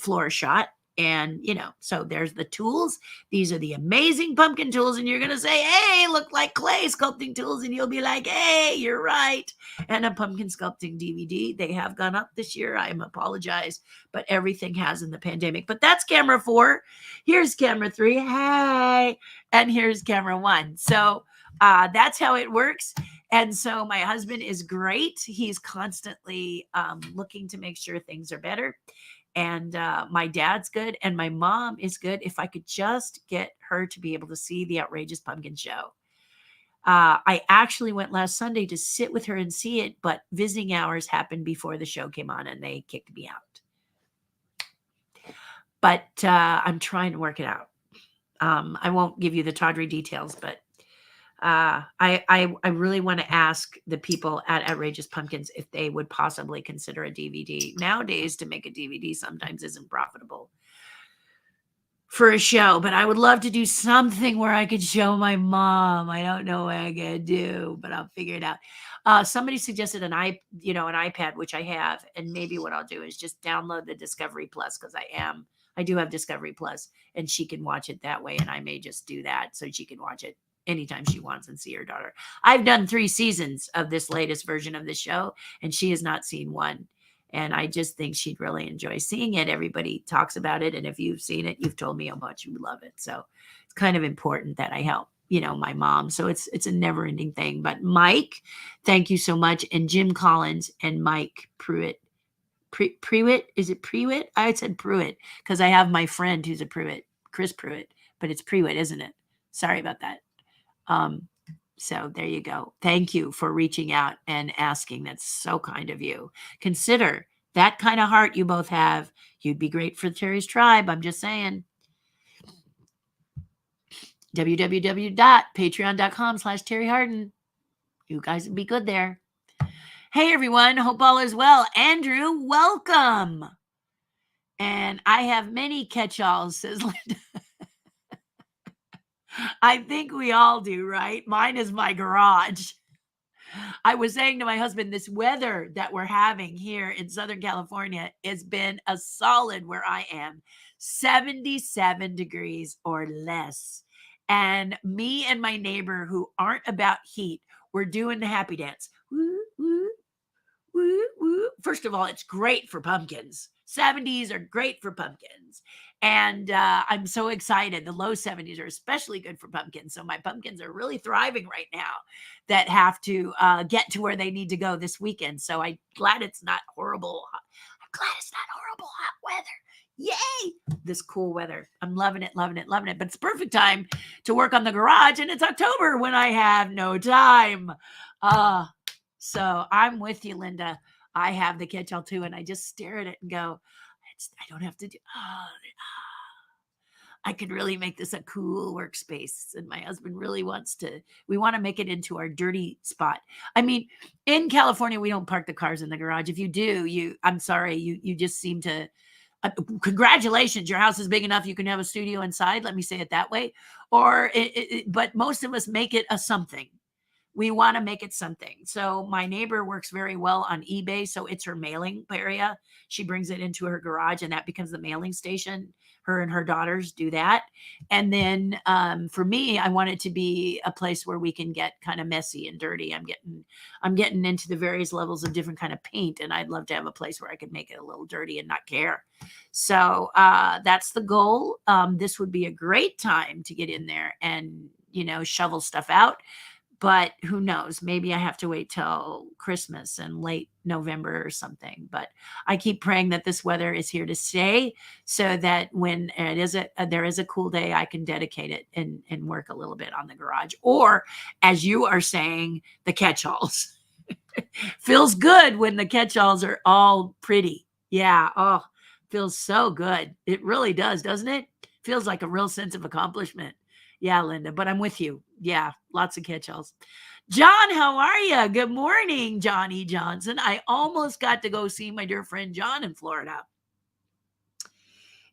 floor shot. And, so there's the tools. These are the amazing pumpkin tools. And you're going to say, hey, look like clay sculpting tools. And you'll be like, hey, you're right. And a pumpkin sculpting DVD. They have gone up this year. I apologize, but everything has in the pandemic. But that's camera 4. Here's camera 3. Hey. And here's camera 1. So that's how it works. And so my husband is great. He's constantly looking to make sure things are better. And my dad's good, and my mom is good. If I could just get her to be able to see the Outrageous Pumpkin Show. I actually went last Sunday to sit with her and see it, but visiting hours happened before the show came on, and they kicked me out. But I'm trying to work it out. I won't give you the tawdry details, but I really want to ask the people at Outrageous Pumpkins if they would possibly consider a DVD. Nowadays, to make a DVD sometimes isn't profitable for a show, but I would love to do something where I could show my mom. I don't know what I'm gonna do, but I'll figure it out. Somebody suggested an iPad, which I have, and maybe what I'll do is just download the Discovery Plus, because I do have Discovery Plus, and she can watch it that way, and I may just do that so she can watch it anytime she wants and see her daughter. I've done 3 seasons of this latest version of the show, and she has not seen one. And I just think she'd really enjoy seeing it. Everybody talks about it. And if you've seen it, you've told me how much you love it. So it's kind of important that I help, my mom. So it's a never ending thing. But Mike, thank you so much. And Jim Collins and Mike Pruitt. Pruitt? Is it Pruitt? I said Pruitt because I have my friend who's a Pruitt, Chris Pruitt, but it's Pruitt, isn't it? Sorry about that. So there you go. Thank you for reaching out and asking. That's so kind of you. Consider that kind of heart you both have. You'd be great for Terry's tribe. I'm just saying. www.patreon.com/Terri Hardin. You guys would be good there. Hey, everyone. Hope all is well. Andrew, welcome. And I have many catch-alls, says Linda. I think we all do, right? Mine is my garage. I was saying to my husband, this weather that we're having here in Southern California has been a solid where I am, 77 degrees or less. And me and my neighbor who aren't about heat, we're doing the happy dance. Woo, woo, woo, woo. First of all, it's great for pumpkins. 70s are great for pumpkins. And I'm so excited. The low 70s are especially good for pumpkins. So my pumpkins are really thriving right now that have to get to where they need to go this weekend. So I'm glad it's not horrible. I'm glad it's not horrible hot weather. Yay! This cool weather. I'm loving it, loving it, loving it. But it's perfect time to work on the garage. And it's October when I have no time. So I'm with you, Linda. I have the catch-all too, and I just stare at it and go, I don't have to do. I could really make this a cool workspace. And my husband really we want to make it into our dirty spot. I mean, in California, we don't park the cars in the garage. If you do, I'm sorry, you just seem to, congratulations, your house is big enough. You can have a studio inside. Let me say it that way. But most of us make it a something. We want to make it something. So my neighbor works very well on eBay. So it's her mailing area. She brings it into her garage and that becomes the mailing station. Her and her daughters do that. And then for me, I want it to be a place where we can get kind of messy and dirty. I'm getting into the various levels of different kind of paint. And I'd love to have a place where I could make it a little dirty and not care. So that's the goal. This would be a great time to get in there and, shovel stuff out. But who knows? Maybe I have to wait till Christmas and late November or something. But I keep praying that this weather is here to stay so that when there is a cool day, I can dedicate it and work a little bit on the garage. Or, as you are saying, the catch-alls. Feels good when the catch-alls are all pretty. Yeah. Oh, feels so good. It really does, doesn't it? Feels like a real sense of accomplishment. Yeah, Linda, but I'm with you. Yeah, lots of catch-alls. John, how are you? Good morning, Johnny Johnson. I almost got to go see my dear friend John in Florida.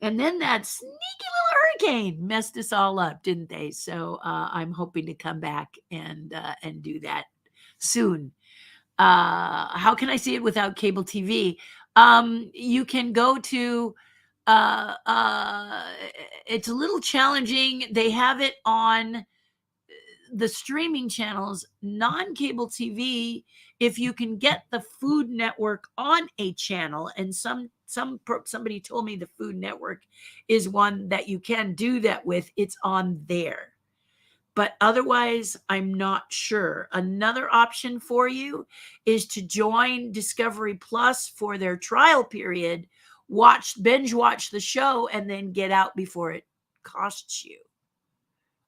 And then that sneaky little hurricane messed us all up, didn't they? So I'm hoping to come back and do that soon. How can I see it without cable TV? You can go to it's a little challenging. They have it on the streaming channels, non-cable TV. If you can get the Food Network on a channel, and somebody told me the Food Network is one that you can do that with, it's on there. But otherwise, I'm not sure. Another option for you is to join Discovery Plus for their trial period, binge watch the show, and then get out before it costs you.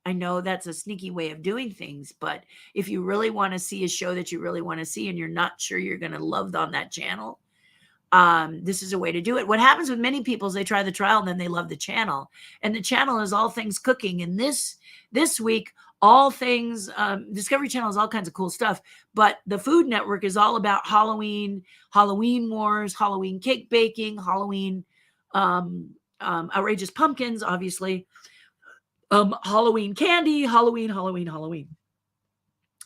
I know that's a sneaky way of doing things, but if you really want to see a show that you really want to see and you're not sure you're going to love on that channel, this is a way to do it. What happens with many people is they try the trial and then they love the channel, and the channel is all things cooking. And this week, all things Discovery Channel is all kinds of cool stuff, but the Food Network is all about Halloween, Halloween wars, Halloween cake baking, Halloween outrageous pumpkins, obviously, Halloween candy, Halloween.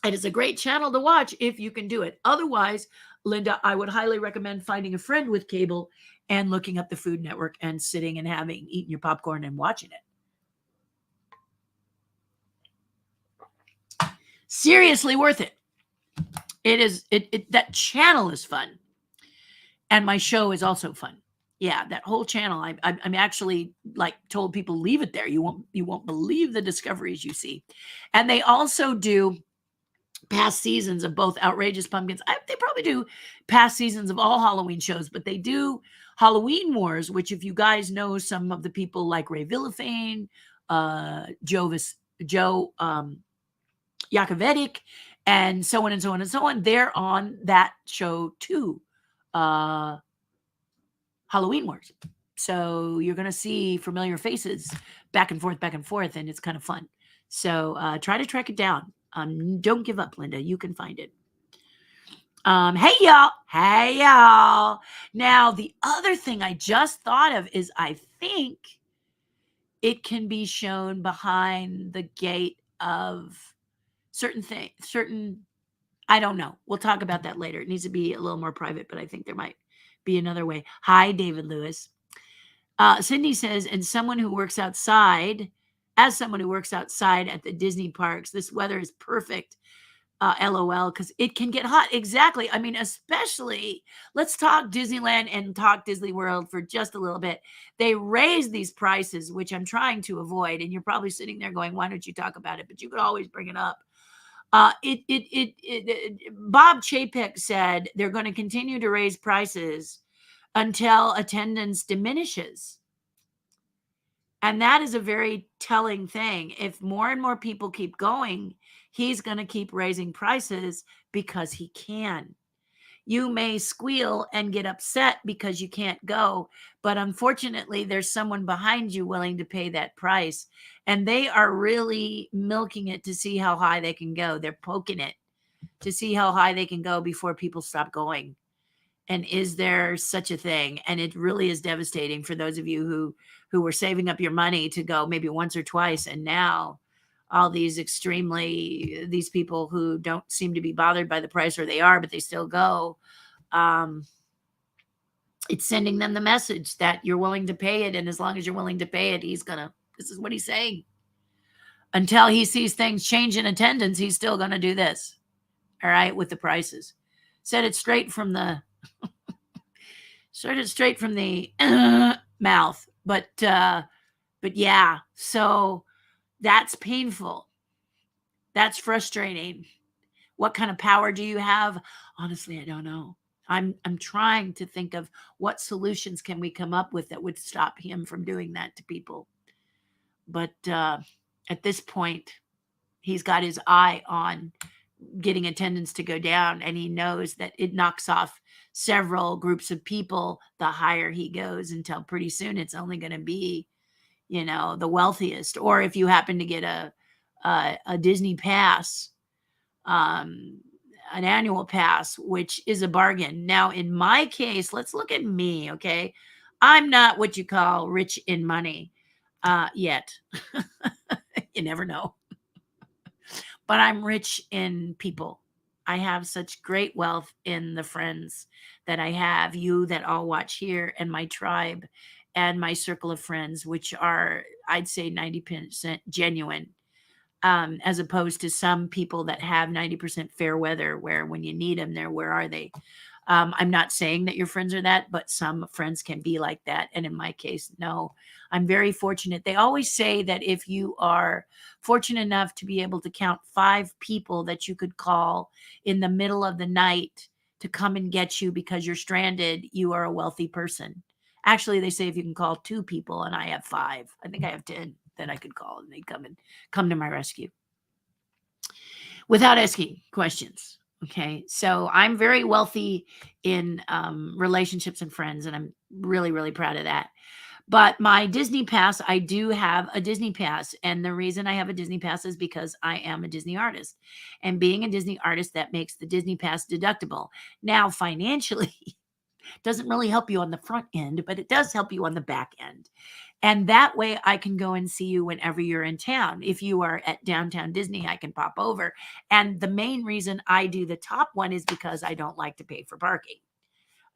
And it's a great channel to watch if you can do it. Otherwise, Linda, I would highly recommend finding a friend with cable and looking up the Food Network and sitting and eating your popcorn and watching it. Seriously worth it. It is. That channel is fun, and my show is also fun. Yeah, that whole channel. I'm actually like told people leave it there. You won't believe the discoveries you see, and they also do past seasons of both Outrageous Pumpkins. They probably do past seasons of all Halloween shows, but they do Halloween Wars, which, if you guys know some of the people like Ray Villafane, Joe Yakovetic, and so on and so on and so on, they're on that show too. Halloween Wars. So you're going to see familiar faces back and forth, and it's kind of fun. So try to track it down. Don't give up, Linda. You can find it. Hey y'all. Now, the other thing I just thought of is I think it can be shown behind the gate of certain, I don't know. We'll talk about that later. It needs to be a little more private, but I think there might be another way. Hi, David Lewis. Cindy says, as someone who works outside at the Disney parks, this weather is perfect. LOL, because it can get hot. Exactly. I mean, especially, let's talk Disneyland and talk Disney World for just a little bit. They raise these prices, which I'm trying to avoid. And you're probably sitting there going, why don't you talk about it? But you could always bring it up. Bob Chapek said they're going to continue to raise prices until attendance diminishes. And that is a very telling thing. If more and more people keep going, he's going to keep raising prices because he can. You may squeal and get upset because you can't go, but unfortunately, there's someone behind you willing to pay that price. And they are really milking it to see how high they can go. They're poking it to see how high they can go before people stop going. And is there such a thing? And it really is devastating for those of you who were saving up your money to go maybe once or twice. And now all these people who don't seem to be bothered by the price, or they are, but they still go. It's sending them the message that you're willing to pay it. And as long as you're willing to pay it, this is what he's saying. Until he sees things change in attendance, he's still going to do this. All right. With the prices. Said it straight from the mouth, but yeah, so that's painful. That's frustrating. What kind of power do you have? Honestly, I don't know. I'm trying to think of what solutions can we come up with that would stop him from doing that to people. But at this point, he's got his eye on getting attendance to go down, and he knows that it knocks off several groups of people the higher he goes, until pretty soon it's only going to be, the wealthiest. Or if you happen to get a Disney pass, an annual pass, which is a bargain. Now, in my case, let's look at me, okay? I'm not what you call rich in money yet. You never know. But I'm rich in people. I have such great wealth in the friends that I have, you that all watch here, and my tribe. and my circle of friends, which are, I'd say, 90% genuine, as opposed to some people that have 90% fair weather, where when you need them, where are they? I'm not saying that your friends are that, but some friends can be like that. And in my case, no, I'm very fortunate. They always say that if you are fortunate enough to be able to count 5 people that you could call in the middle of the night to come and get you because you're stranded, you are a wealthy person. Actually, they say if you can call 2 people, and I have 5, I think I have 10 that I could call, and they come to my rescue without asking questions. Okay. So I'm very wealthy in relationships and friends, and I'm really, really proud of that. But my Disney pass, I do have a Disney pass. And the reason I have a Disney pass is because I am a Disney artist. And being a Disney artist, that makes the Disney pass deductible. Now, financially, doesn't really help you on the front end, but it does help you on the back end. And that way I can go and see you whenever you're in town. If you are at downtown Disney, I can pop over. And the main reason I do the top one is because I don't like to pay for parking.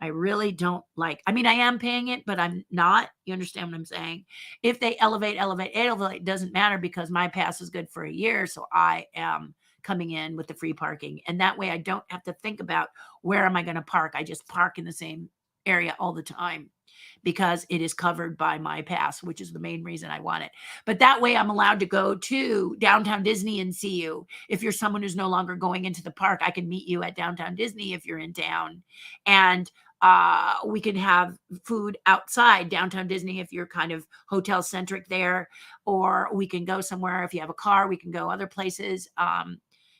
I really don't like, I mean, I am paying it, but I'm not. You understand what I'm saying? If they elevate, doesn't matter because my pass is good for a year. So I am coming in with the free parking. And that way I don't have to think about where am I going to park. I just park in the same area all the time because it is covered by my pass, which is the main reason I want it. But that way I'm allowed to go to downtown Disney and see you. If you're someone who's no longer going into the park, I can meet you at downtown Disney if you're in town. And we can have food outside downtown Disney if you're kind of hotel centric there, or we can go somewhere. If you have a car, we can go other places.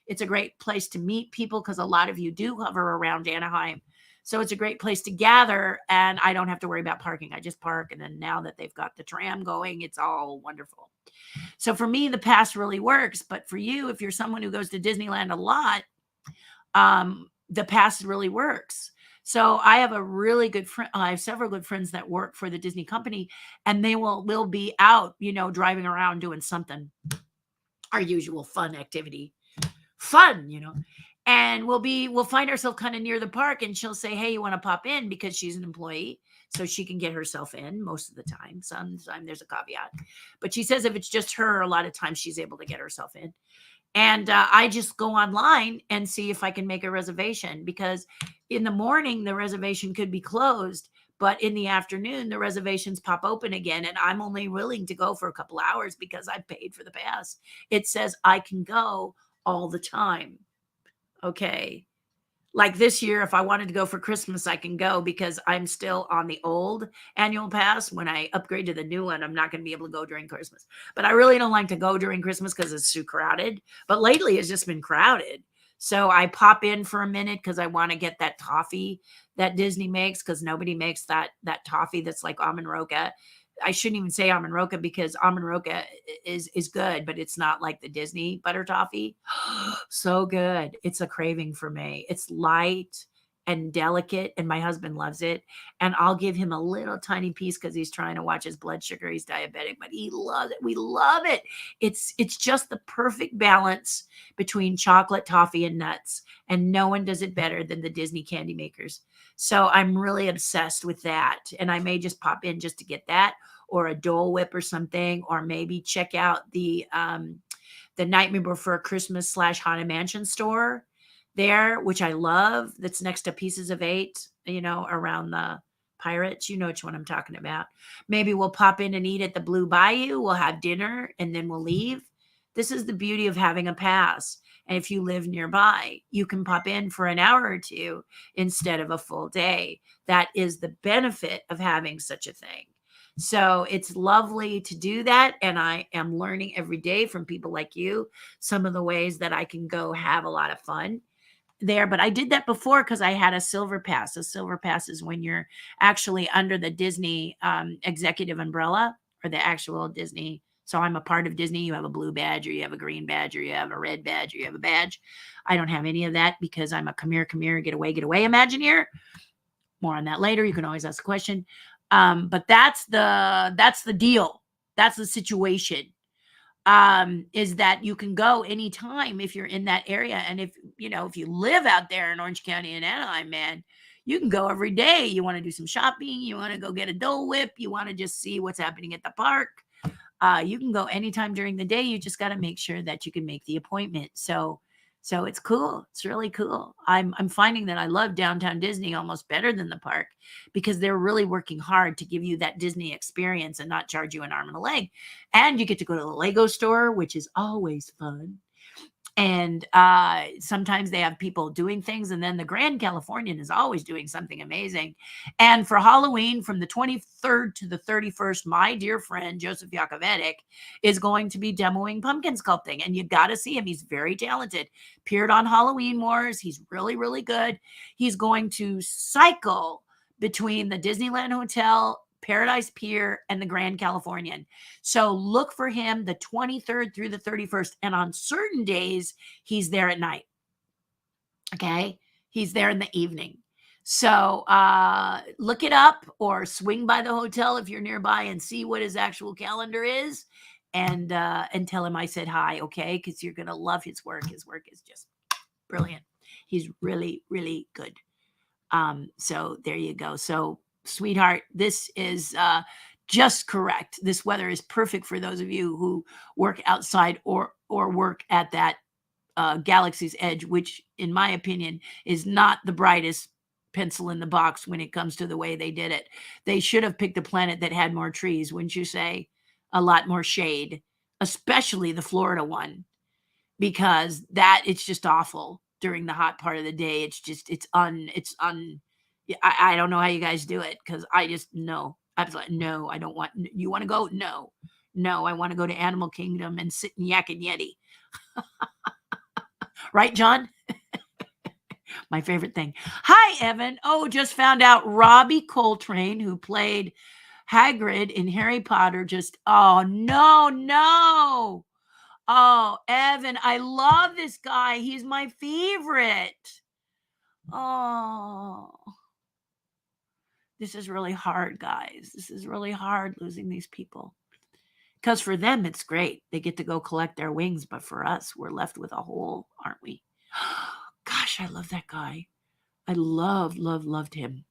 It's a great place to meet people because a lot of you do hover around Anaheim. So it's a great place to gather, and I don't have to worry about parking. I just park, and then now that they've got the tram going, it's all wonderful. So for me, the pass really works. But for you, if you're someone who goes to Disneyland a lot, the pass really works. So I have a really good friend. I have several good friends that work for the Disney company, and we'll be out, driving around doing something, our usual fun activity, and we'll find ourselves kind of near the park, and she'll say, "Hey, you want to pop in?" Because she's an employee, so she can get herself in most of the time. Sometimes there's a caveat, but she says if it's just her, a lot of times she's able to get herself in. And I just go online and see if I can make a reservation, because in the morning, the reservation could be closed, but in the afternoon, the reservations pop open again. And I'm only willing to go for a couple hours because I paid for the pass. It says I can go all the time. Okay. Like this year, if I wanted to go for Christmas, I can go because I'm still on the old annual pass. When I upgrade to the new one, I'm not going to be able to go during Christmas. But I really don't like to go during Christmas because it's too crowded. But lately, it's just been crowded. So I pop in for a minute because I want to get that toffee that Disney makes, because nobody makes that toffee that's like almond roca. I shouldn't even say almond roca because almond roca is good, but it's not like the Disney butter toffee. So good. It's a craving for me. It's light and delicate, and my husband loves it. And I'll give him a little tiny piece because he's trying to watch his blood sugar. He's diabetic, but he loves it. We love it. It's just the perfect balance between chocolate, toffee, and nuts. And no one does it better than the Disney candy makers. So I'm really obsessed with that. And I may just pop in just to get that, or a Dole Whip or something, or maybe check out the Nightmare Before Christmas / Haunted Mansion store there, which I love. That's next to Pieces of Eight, around the Pirates. You know which one I'm talking about. Maybe we'll pop in and eat at the Blue Bayou. We'll have dinner and then we'll leave. This is the beauty of having a pass. And if you live nearby, you can pop in for an hour or two instead of a full day. That is the benefit of having such a thing. So it's lovely to do that. And I am learning every day from people like you some of the ways that I can go have a lot of fun there. But I did that before because I had a silver pass. A silver pass is when you're actually under the Disney executive umbrella, or the actual Disney. So I'm a part of Disney. You have a blue badge, or you have a green badge, or you have a red badge, or you have a badge. I don't have any of that because I'm a come here, get away, Imagineer. More on that later. You can always ask a question. But that's the deal. That's the situation. Is that you can go anytime if you're in that area. And if you live out there in Orange County and Anaheim, man, You can go every day. You want to do some shopping. You want to go get a Dole Whip. You want to just see what's happening at the park. You can go anytime during the day. You just got to make sure that you can make the appointment. So it's cool. It's really cool. I'm finding that I love downtown Disney almost better than the park because they're really working hard to give you that Disney experience and not charge you an arm and a leg. And you get to go to the Lego store, which is always fun. And sometimes they have people doing things, and then the Grand Californian is always doing something amazing. And for Halloween, from the 23rd to the 31st, my dear friend Joseph Yakovetic is going to be demoing pumpkin sculpting, and you got to see him. He's very talented. Appeared on Halloween Wars. He's really, really good. He's going to cycle between the Disneyland Hotel, Paradise Pier, and the Grand Californian. So look for him the 23rd through the 31st. And on certain days, he's there at night. Okay. He's there in the evening. So look it up or swing by the hotel if you're nearby and see what his actual calendar is, and tell him I said hi. Okay. Because you're going to love his work. His work is just brilliant. He's really, really good. So there you go. So, sweetheart, this is just correct. This weather is perfect for those of you who work outside or work at that galaxy's edge, which, in my opinion, is not the brightest pencil in the box when it comes to the way they did it. They should have picked a planet that had more trees, wouldn't you say? A lot more shade, especially the Florida one, because that it's just awful during the hot part of the day. It's just it's un. I don't know how you guys do it, because I just no. I was like, no, I don't want. You want to go? No, no, I want to go to Animal Kingdom and sit in Yak and Yeti. Right, John? My favorite thing. Hi, Evan. Oh, just found out Robbie Coltrane, who played Hagrid in Harry Potter, just oh no. Oh, Evan, I love this guy. He's my favorite. Oh, this is really hard, guys. This is really hard, losing these people. Because for them, it's great. They get to go collect their wings. But for us, we're left with a hole, aren't we? Gosh, I love that guy. I loved him.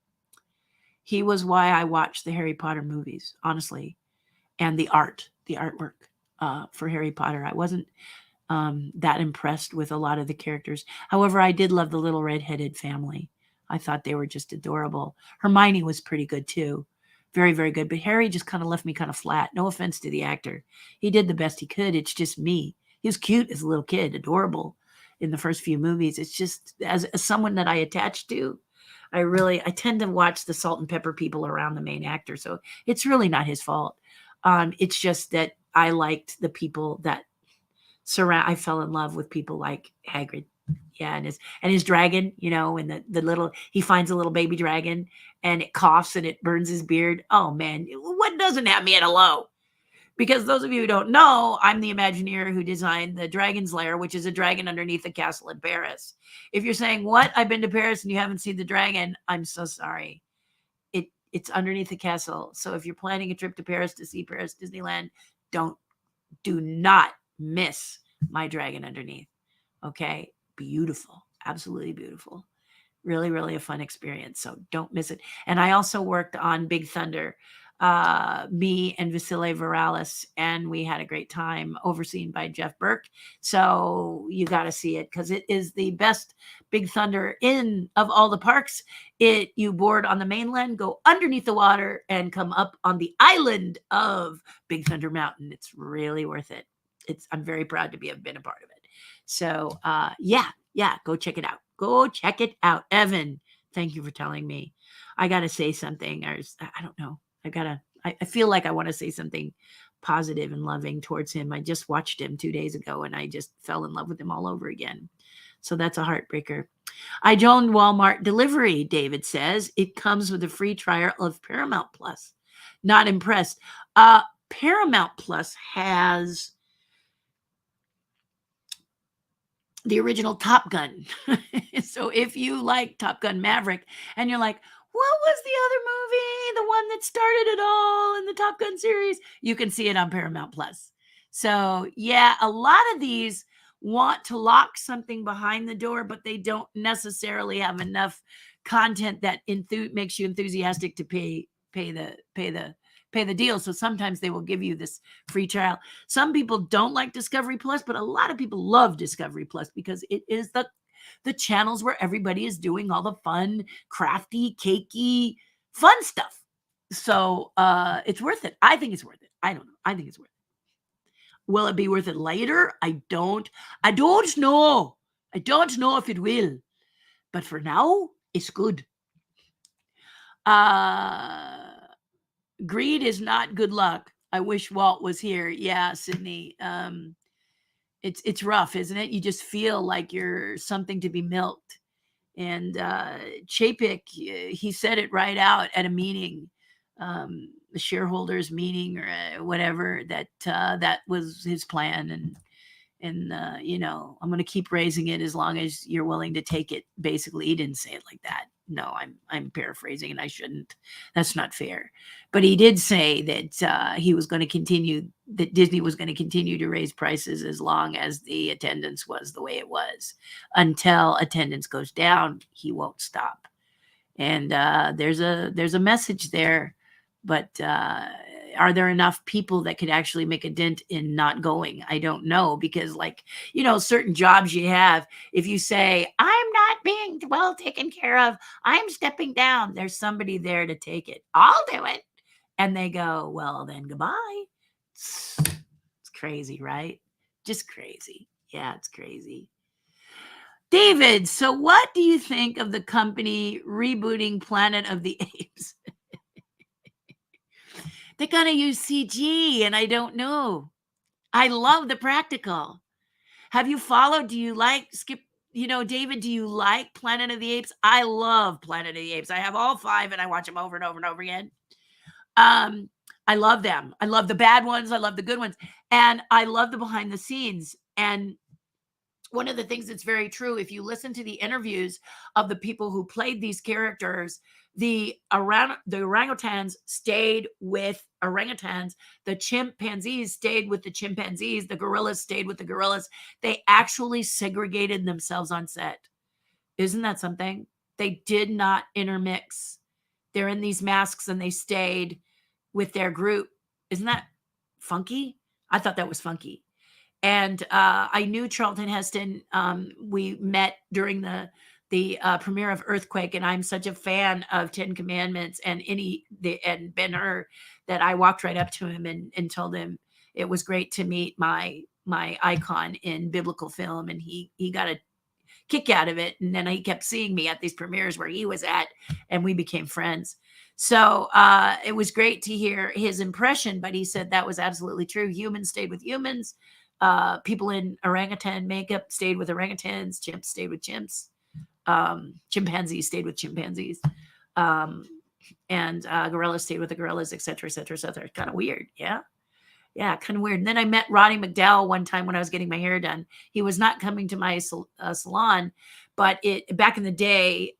He was why I watched the Harry Potter movies, honestly, and the artwork for Harry Potter. I wasn't that impressed with a lot of the characters. However, I did love the little redheaded family. I thought they were just adorable. Hermione was pretty good too. Very, very good. But Harry just kind of left me kind of flat. No offense to the actor. He did the best he could. It's just me. He was cute as a little kid, adorable in the first few movies. It's just as someone that I attached to, I tend to watch the salt and pepper people around the main actor. So it's really not his fault. It's just that I liked the people that I fell in love with people like Hagrid. Yeah, and his dragon, and the little he finds a little baby dragon and it coughs and it burns his beard. Oh man, what doesn't have me at a low? Because those of you who don't know, I'm the Imagineer who designed the Dragon's Lair, which is a dragon underneath the castle in Paris. If you're saying, what? I've been to Paris and you haven't seen the dragon, I'm so sorry. It's underneath the castle. So if you're planning a trip to Paris to see Paris Disneyland, do not miss my dragon underneath. Okay? Beautiful. Absolutely beautiful. Really, really a fun experience. So don't miss it. And I also worked on Big Thunder, me and Vasile Viralis, and we had a great time, overseen by Jeff Burke. So you got to see it because it is the best Big Thunder of all the parks. You board on the mainland, go underneath the water, and come up on the island of Big Thunder Mountain. It's really worth it. I'm very proud to have been a part of it. So yeah, go check it out. Go check it out. Evan, thank you for telling me. I got to say something. I don't know. I feel like I want to say something positive and loving towards him. I just watched him 2 days ago and I just fell in love with him all over again. So that's a heartbreaker. I joined Walmart delivery, David says. It comes with a free trial of Paramount Plus. Not impressed. Paramount Plus has the original Top Gun. So if you like Top Gun Maverick and you're like, what was the other movie? The one that started it all in the Top Gun series? You can see it on Paramount Plus. So yeah, a lot of these want to lock something behind the door, but they don't necessarily have enough content that makes you enthusiastic to pay the deal. So sometimes they will give you this free trial. Some people don't like Discovery Plus, but a lot of people love Discovery Plus because it is the channels where everybody is doing all the fun, crafty, cakey, fun stuff. So it's worth it. I think it's worth it. I don't know. I think it's worth it. Will it be worth it later? I don't know. I don't know if it will. But for now, it's good. Greed is not good luck. I wish Walt was here. Yeah, Sydney. It's rough, isn't it? You just feel like you're something to be milked. And Chapek, he said it right out at a meeting, the shareholders meeting or whatever, that that was his plan. And I'm going to keep raising it as long as you're willing to take it. Basically, he didn't say it like that. No, I'm paraphrasing, and I shouldn't. That's not fair. But he did say that he was going to continue, that Disney was going to continue to raise prices as long as the attendance was the way it was. Until attendance goes down, he won't stop. And there's a message there, but are there enough people that could actually make a dent in not going? I don't know, because certain jobs you have, if you say, I'm not being well taken care of, I'm stepping down, there's somebody there to take it. I'll do it. And they go, well, then goodbye. It's crazy, right? Just crazy. Yeah, it's crazy. David, so what do you think of the company rebooting Planet of the Apes? They're going to use CG, and I don't know. I love the practical. Have you followed? Do you like David, do you like Planet of the Apes? I love Planet of the Apes. I have all 5, and I watch them over and over and over again. I love them. I love the bad ones. I love the good ones. And I love the behind the scenes. And one of the things that's very true, if you listen to the interviews of the people who played these characters, the orangutans stayed with orangutans, the chimpanzees stayed with the chimpanzees, the gorillas stayed with the gorillas. They actually segregated themselves on set. Isn't that something? They did not intermix. They're in these masks and they stayed with their group. Isn't that funky? I thought that was funky. And I knew Charlton Heston. We met during the premiere of Earthquake, and I'm such a fan of 10 Commandments and and Ben-Hur that I walked right up to him and told him it was great to meet my icon in biblical film, and he got a kick out of it. And then he kept seeing me at these premieres where he was at, and we became friends. So it was great to hear his impression, but he said that was absolutely true. Humans stayed with humans. People in orangutan makeup stayed with orangutans. Chimps stayed with chimps. Chimpanzees stayed with chimpanzees. And gorillas stayed with the gorillas, et cetera, et cetera, et cetera. Kind of weird. Yeah. Yeah, kind of weird. And then I met Roddy McDowell one time when I was getting my hair done. He was not coming to my salon, but back in the day,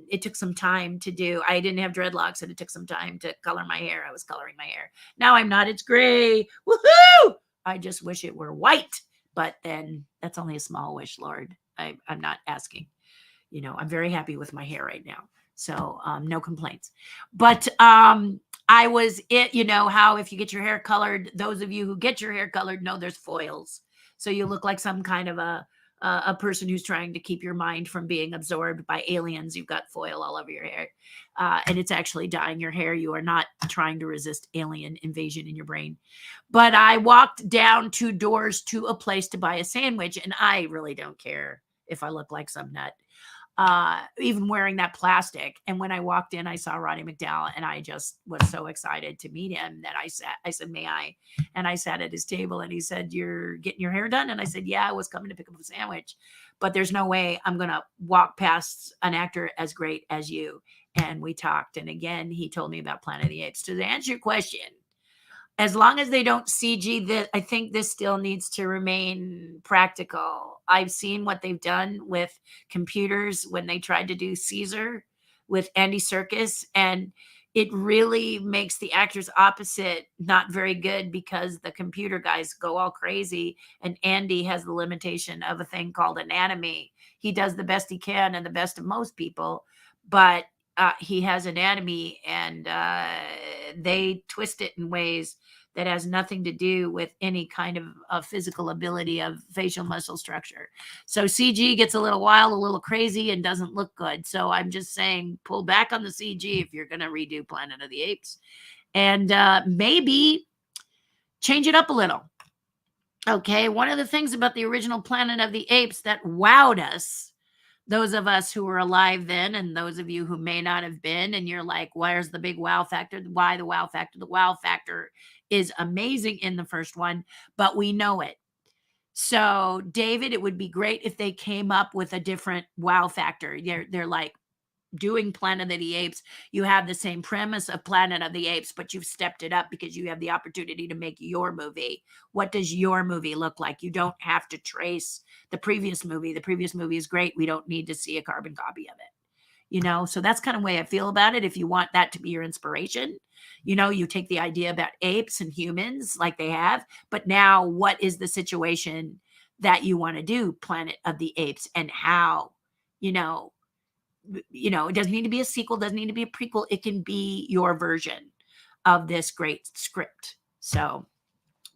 it took some time to do. I didn't have dreadlocks, and it took some time to color my hair. I was coloring my hair. Now I'm not. It's gray. Woohoo! I just wish it were white. But then that's only a small wish, Lord. I'm not asking. I'm very happy with my hair right now. So no complaints. But I was how if you get your hair colored, those of you who get your hair colored know there's foils. So you look like some kind of a person who's trying to keep your mind from being absorbed by aliens. You've got foil all over your hair. And it's actually dyeing your hair. You are not trying to resist alien invasion in your brain. But I walked down 2 doors to a place to buy a sandwich, and I really don't care if I look like some nut. Even wearing that plastic. And when I walked in, I saw Roddy McDowell, and I just was so excited to meet him that I said, may I? And I sat at his table, and he said, you're getting your hair done? And I said, yeah, I was coming to pick up a sandwich, but there's no way I'm going to walk past an actor as great as you. And we talked. And again, he told me about Planet of the Apes. To answer your question, as long as they don't CG this, I think this still needs to remain practical. I've seen what they've done with computers when they tried to do Caesar with Andy Serkis, and it really makes the actors opposite not very good because the computer guys go all crazy, and Andy has the limitation of a thing called anatomy. He does the best he can and the best of most people, but he has anatomy, and they twist it in ways that has nothing to do with any kind of physical ability of facial muscle structure. So CG gets a little wild, a little crazy, and doesn't look good. So I'm just saying, pull back on the CG if you're going to redo Planet of the Apes, and maybe change it up a little. Okay, one of the things about the original Planet of the Apes that wowed us, those of us who were alive then, and those of you who may not have been, and you're like, where's the big wow factor? Why the wow factor? The wow factor is amazing in the first one, but we know it. So, David, it would be great if they came up with a different wow factor. They're like, doing Planet of the Apes, you have the same premise of Planet of the Apes, but you've stepped it up because you have the opportunity to make your movie. What does your movie look like? You don't have to trace the previous movie. The previous movie is great. We don't need to see a carbon copy of it. So that's kind of way I feel about it. If you want that to be your inspiration, you take the idea about apes and humans like they have, but now what is the situation that you want to do Planet of the Apes, and how, you know, it doesn't need to be a sequel, doesn't need to be a prequel. It can be your version of this great script. So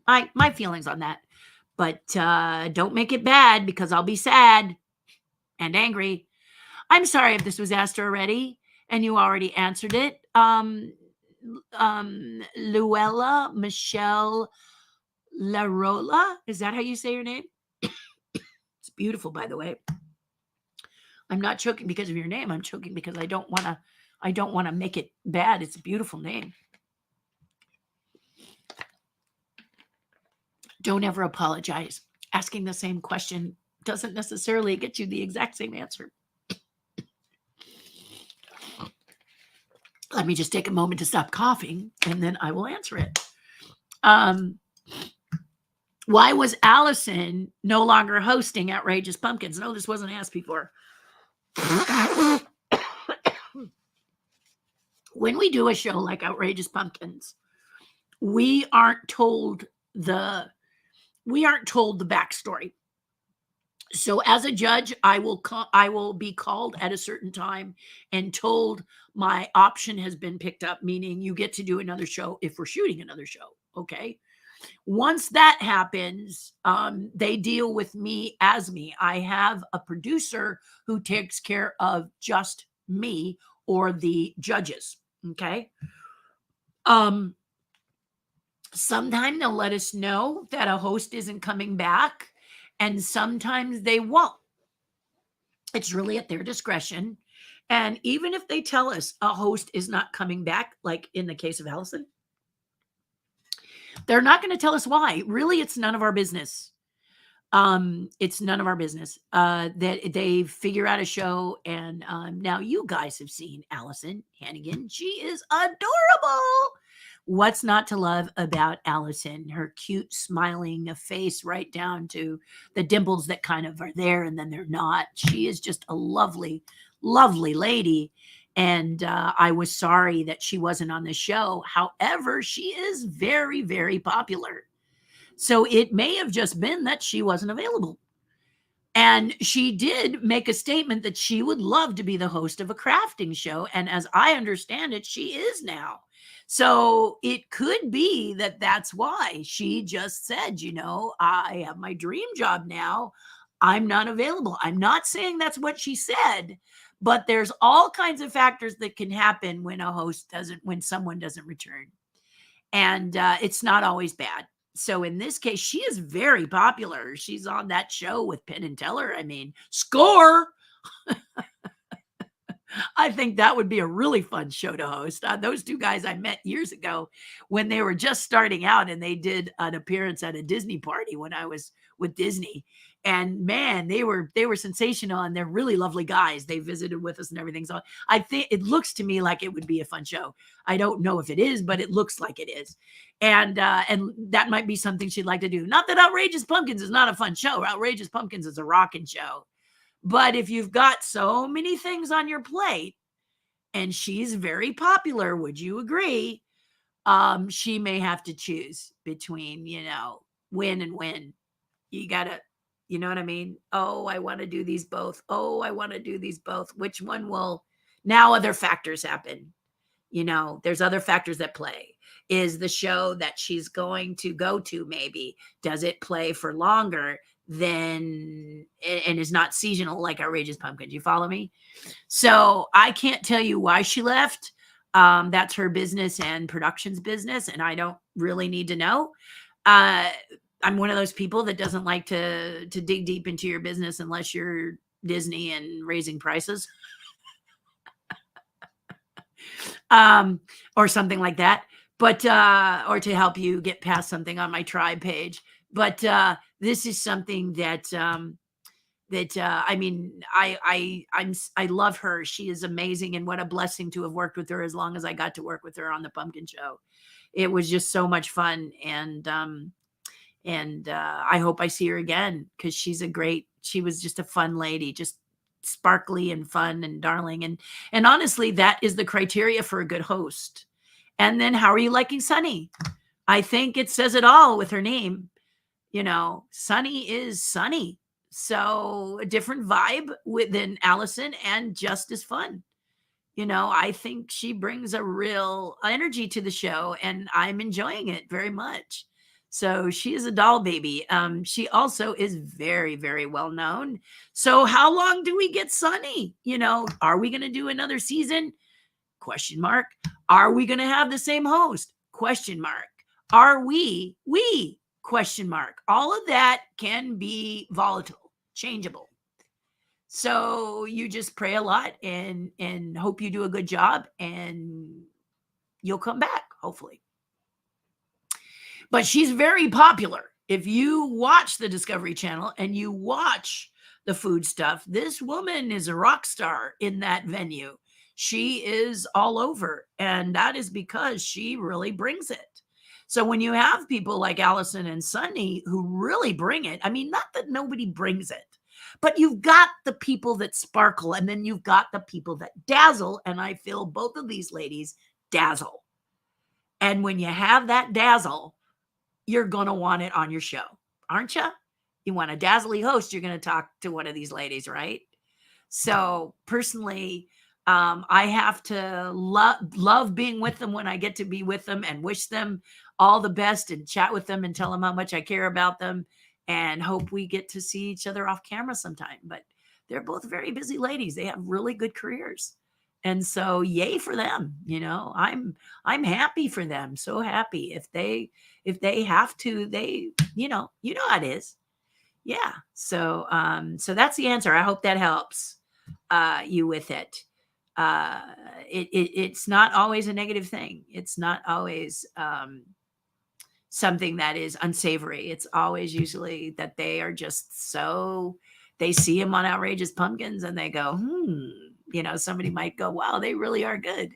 my feelings on that. But don't make it bad, because I'll be sad and angry. I'm sorry if this was asked already and you already answered it. Luella Michelle Larola, is that how you say your name? It's beautiful, by the way. I'm not choking because of your name. I'm choking because I don't want to make it bad. It's a beautiful name. Don't ever apologize. Asking the same question doesn't necessarily get you the exact same answer. Let me just take a moment to stop coughing, and then I will answer it. Why was Allison no longer hosting Outrageous Pumpkins? No, this wasn't asked before. When we do a show like Outrageous Pumpkins, we aren't told the backstory. So as a judge, I will be called at a certain time and told my option has been picked up, meaning you get to do another show if we're shooting another show. Okay. Once that happens, they deal with me as me. I have a producer who takes care of just me or the judges. Okay. Sometime they'll let us know that a host isn't coming back, and sometimes they won't. It's really at their discretion. And even if they tell us a host is not coming back, like in the case of Allison, they're not going to tell us why. Really, it's none of our business. It's none of our business. That they figure out a show, and now you guys have seen Allison Hannigan. She is adorable. What's not to love about Allison? Her cute, smiling face, right down to the dimples that kind of are there and then they're not. She is just a lovely, lovely lady. And I was sorry that she wasn't on the show. However, she is very, very popular. So it may have just been that she wasn't available. And she did make a statement that she would love to be the host of a crafting show. And as I understand it, she is now. So it could be that that's why she just said, I have my dream job now. I'm not available. I'm not saying that's what she said, but there's all kinds of factors that can happen when when someone doesn't return. And it's not always bad. So in this case, she is very popular. She's on that show with Penn and Teller. I mean, score. I think that would be a really fun show to host. Those two guys I met years ago when they were just starting out, and they did an appearance at a Disney party when I was with Disney. And man, they were sensational, and they're really lovely guys. They visited with us and everything. So I think it looks to me like it would be a fun show. I don't know if it is, but it looks like it is. And that might be something she'd like to do. Not that Outrageous Pumpkins is not a fun show. Outrageous Pumpkins is a rocking show. But if you've got so many things on your plate and she's very popular, would you agree? She may have to choose between, win and win. You gotta, you know what I mean? Oh, I want to do these both. Oh, I want to do these both. Which one will Now other factors happen. There's other factors that play. Is the show that she's going to go to, maybe, does it play for longer than, and is not seasonal like Outrageous Pumpkins? You follow me? So I can't tell you why she left. That's her business and production's business, and I don't really need to know. Uh, I'm one of those people that doesn't like to dig deep into your business unless you're Disney and raising prices, um, or something like that. But or to help you get past something on my tribe page. But this is something that I mean, I love her. She is amazing, and what a blessing to have worked with her as long as I got to work with her on the Pumpkin Show. It was just so much fun, and I hope I see her again, because she was just a fun lady, just sparkly and fun and darling, and honestly, that is the criteria for a good host. And then, how are you liking Sunny? I think it says it all with her name. Sunny is Sunny. So a different vibe than Allison, and just as fun. I think she brings a real energy to the show, and I'm enjoying it very much. So she is a doll baby. She also is very, very well known. So how long do we get Sunny? Are we going to do another season? Question mark. Are we going to have the same host? Question mark. Are we? Question mark. All of that can be volatile, changeable. So you just pray a lot and hope you do a good job, and you'll come back, hopefully. But she's very popular. If you watch the Discovery Channel and you watch the food stuff, this woman is a rock star in that venue. She is all over, and that is because she really brings it. So when you have people like Allison and Sunny who really bring it, I mean, not that nobody brings it, but you've got the people that sparkle, and then you've got the people that dazzle, and I feel both of these ladies dazzle. And when you have that dazzle, you're going to want it on your show, aren't you? You want a dazzly host, you're going to talk to one of these ladies, right? So personally, I have to love being with them when I get to be with them, and wish them all the best, and chat with them and tell them how much I care about them, and hope we get to see each other off camera sometime. But they're both very busy ladies. They have really good careers. And so yay for them. I'm happy for them. So happy. If they have to, they, how it is. Yeah. So that's the answer. I hope that helps you with it. It's not always a negative thing. It's not always something that is unsavory. It's always usually that they are just they see him on Outrageous Pumpkins and they go, somebody might go, wow, they really are good.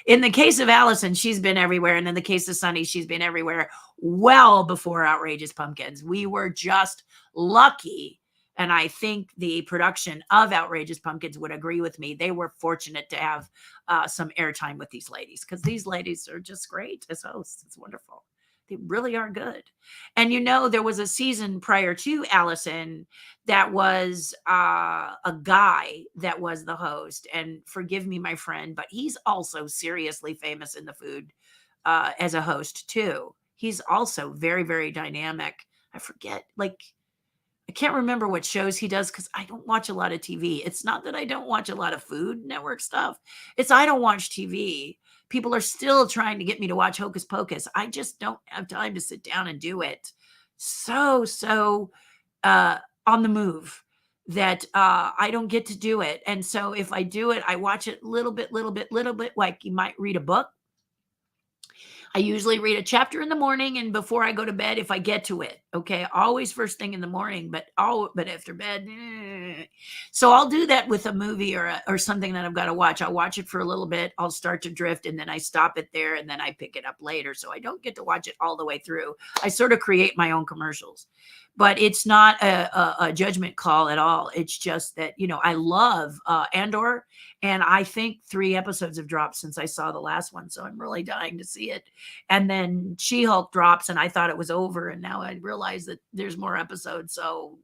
In the case of Allison, she's been everywhere. And in the case of Sunny, she's been everywhere well before Outrageous Pumpkins. We were just lucky. And I think the production of Outrageous Pumpkins would agree with me. They were fortunate to have some airtime with these ladies, because these ladies are just great as hosts. It's wonderful. They really are good. And there was a season prior to Allison that was a guy that was the host. And forgive me, my friend, but he's also seriously famous in the food as a host too. He's also very, very dynamic. I forget, I can't remember what shows he does, because I don't watch a lot of TV. It's not that I don't watch a lot of Food Network stuff. It's I don't watch TV. People are still trying to get me to watch Hocus Pocus. I just don't have time to sit down and do it. So on the move that I don't get to do it. And so if I do it, I watch it little bit, like you might read a book. I usually read a chapter in the morning and before I go to bed, if I get to it. Okay. Always first thing in the morning, but after bed. So I'll do that with a movie or something that I've got to watch. I'll watch it for a little bit. I'll start to drift, and then I stop it there, and then I pick it up later. So I don't get to watch it all the way through. I sort of create my own commercials. But it's not a judgment call at all. It's just that, I love Andor, and I think 3 episodes have dropped since I saw the last one. So I'm really dying to see it. And then She-Hulk drops, and I thought it was over. And now I realize that there's more episodes. So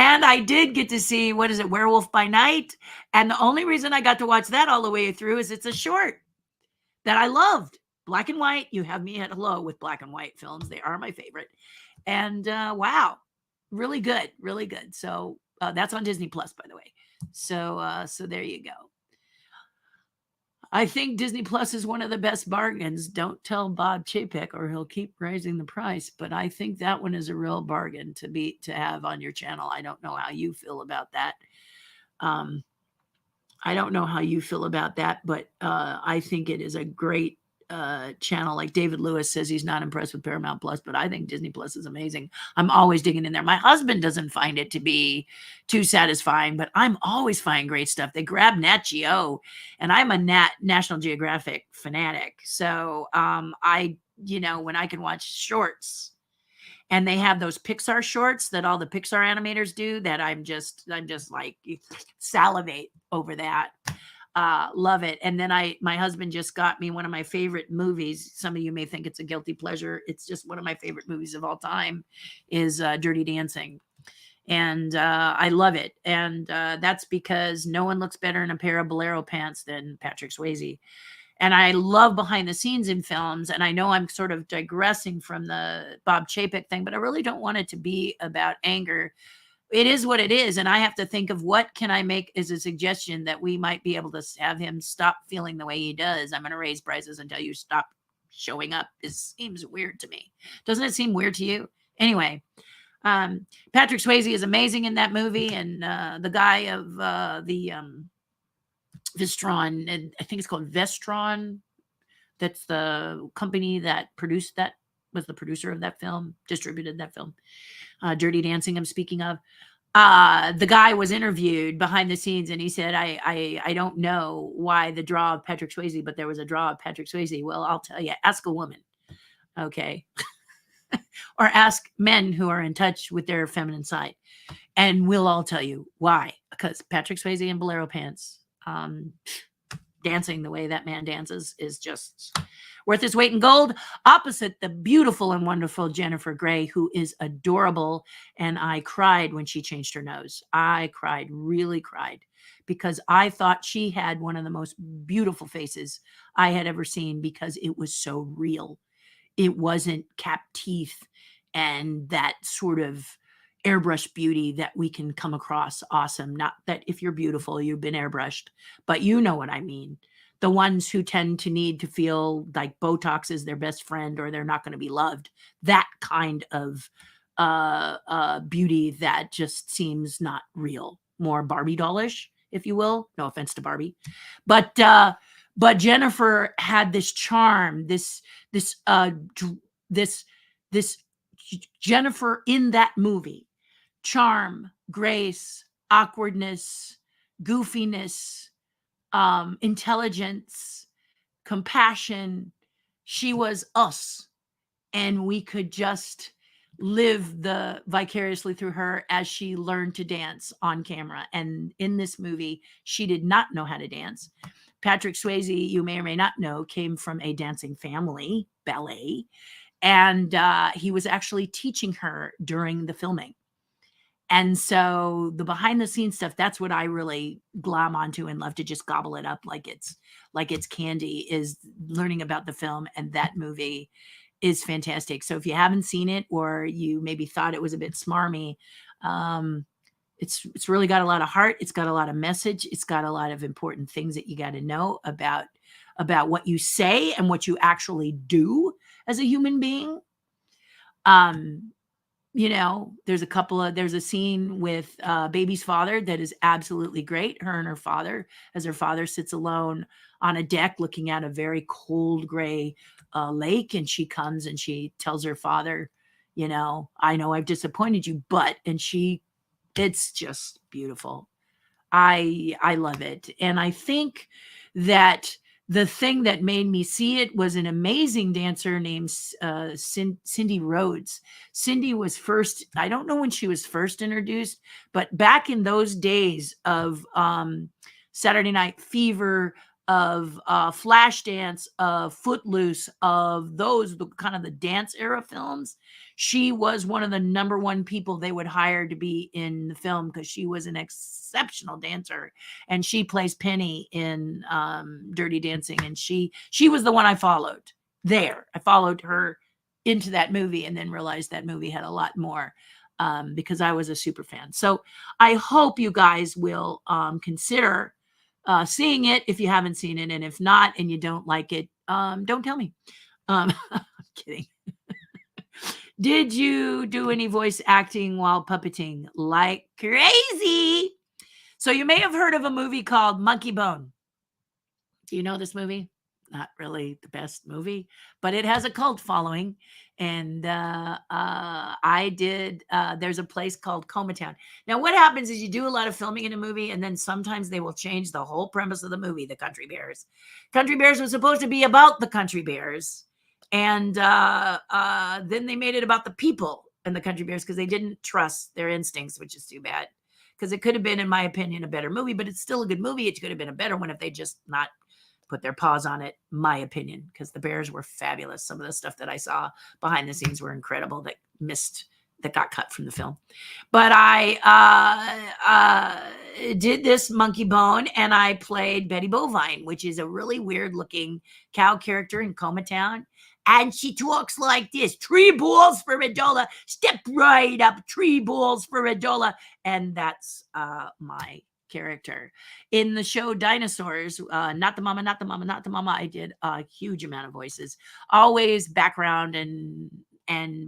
And I did get to see, what is it, Werewolf by Night? And the only reason I got to watch that all the way through is it's a short that I loved. Black and white. You have me at hello with black and white films. They are my favorite. And wow, really good, really good. So that's on Disney Plus, by the way. So there you go. I think Disney Plus is one of the best bargains. Don't tell Bob Chapek or he'll keep raising the price. But I think that one is a real bargain to have on your channel. I don't know how you feel about that. I don't know how you feel about that, but I think it is a great channel. Like David Lewis says he's not impressed with Paramount Plus, but I think Disney Plus is amazing. I'm always digging in there. My husband doesn't find it to be too satisfying, but I'm always finding great stuff. They grab Nat Geo, and I'm a National Geographic fanatic. So when I can watch shorts, and they have those Pixar shorts that all the Pixar animators do, that I'm just like salivate over that. Love it. And then my husband just got me one of my favorite movies. Some of you may think it's a guilty pleasure. It's just one of my favorite movies of all time is Dirty Dancing. And I love it. And that's because no one looks better in a pair of bolero pants than Patrick Swayze. And I love behind the scenes in films. And I know I'm sort of digressing from the Bob Chapek thing, but I really don't want it to be about anger. It is what it is. And I have to think of what can I make as a suggestion that we might be able to have him stop feeling the way he does. I'm going to raise prices until you stop showing up. This seems weird to me. Doesn't it seem weird to you? Anyway, Patrick Swayze is amazing in that movie. And the guy of the Vestron, and I think it's called Vestron. That's the company that produced that, was the producer of that film, distributed that film. Dirty Dancing, I'm speaking of. The guy was interviewed behind the scenes, and he said, I don't know why the draw of Patrick Swayze, but there was a draw of Patrick Swayze. Well, I'll tell you, ask a woman. Okay. Or ask men who are in touch with their feminine side. And we'll all tell you why. Because Patrick Swayze in bolero pants, dancing the way that man dances is just worth his weight in gold, opposite the beautiful and wonderful Jennifer Grey, who is adorable. And I cried when she changed her nose. I cried, really cried, because I thought she had one of the most beautiful faces I had ever seen, because it was so real. It wasn't capped teeth and that sort of airbrush beauty that we can come across. Awesome. Not that if you're beautiful, you've been airbrushed, but you know what I mean. The ones who tend to need to feel like Botox is their best friend or they're not going to be loved. That kind of beauty that just seems not real. More Barbie dollish, if you will. No offense to Barbie. But Jennifer had this charm, this Jennifer in that movie. Charm, grace, awkwardness, goofiness, intelligence, compassion. She was us, and we could just live vicariously through her as she learned to dance on camera. And in this movie, she did not know how to dance. Patrick Swayze, you may or may not know, came from a dancing family, ballet, and he was actually teaching her during the filming. And so the behind the scenes stuff, that's what I really glom onto and love to just gobble it up like it's candy, is learning about the film. And that movie is fantastic. So if you haven't seen it, or you maybe thought it was a bit smarmy, it's really got a lot of heart. It's got a lot of message. It's got a lot of important things that you got to know about what you say and what you actually do as a human being. There's a scene with baby's father that is absolutely great. Her and her father, as her father sits alone on a deck looking at a very cold gray lake, and she comes and she tells her father, I know I've disappointed you, it's just beautiful. I love it. And I think that the thing that made me see it was an amazing dancer named Cindy Rhodes. Cindy was first, I don't know when she was first introduced, but back in those days of Saturday Night Fever, of Flashdance, of Footloose, of those the kind of the dance era films. She was one of the number one people they would hire to be in the film because she was an exceptional dancer, and she plays Penny in Dirty Dancing, and she was the one I followed there. I followed her into that movie and then realized that movie had a lot more because I was a super fan. So I hope you guys will consider seeing it if you haven't seen it, and if not and you don't like it, don't tell me. I'm kidding. Did you do any voice acting while puppeting? Like crazy. So you may have heard of a movie called Monkey Bone. Do you know this movie? Not really the best movie, but it has a cult following. And I did, there's a place called Comatown. Now, what happens is you do a lot of filming in a movie, and then sometimes they will change the whole premise of the movie, The Country Bears. Country Bears was supposed to be about the Country Bears. And then they made it about the people and the Country Bears because they didn't trust their instincts, which is too bad. Because it could have been, in my opinion, a better movie, but it's still a good movie. It could have been a better one if they just not put their paws on it, my opinion, because the Bears were fabulous. Some of the stuff that I saw behind the scenes were incredible that got cut from the film. But I did this Monkey Bone, and I played Betty Bovine, which is a really weird looking cow character in Comatown. And she talks like this: 3 balls for $1. Step right up, 3 balls for $1. And that's my character. In the show Dinosaurs, Not the Mama, Not the Mama, Not the Mama, I did a huge amount of voices, always background and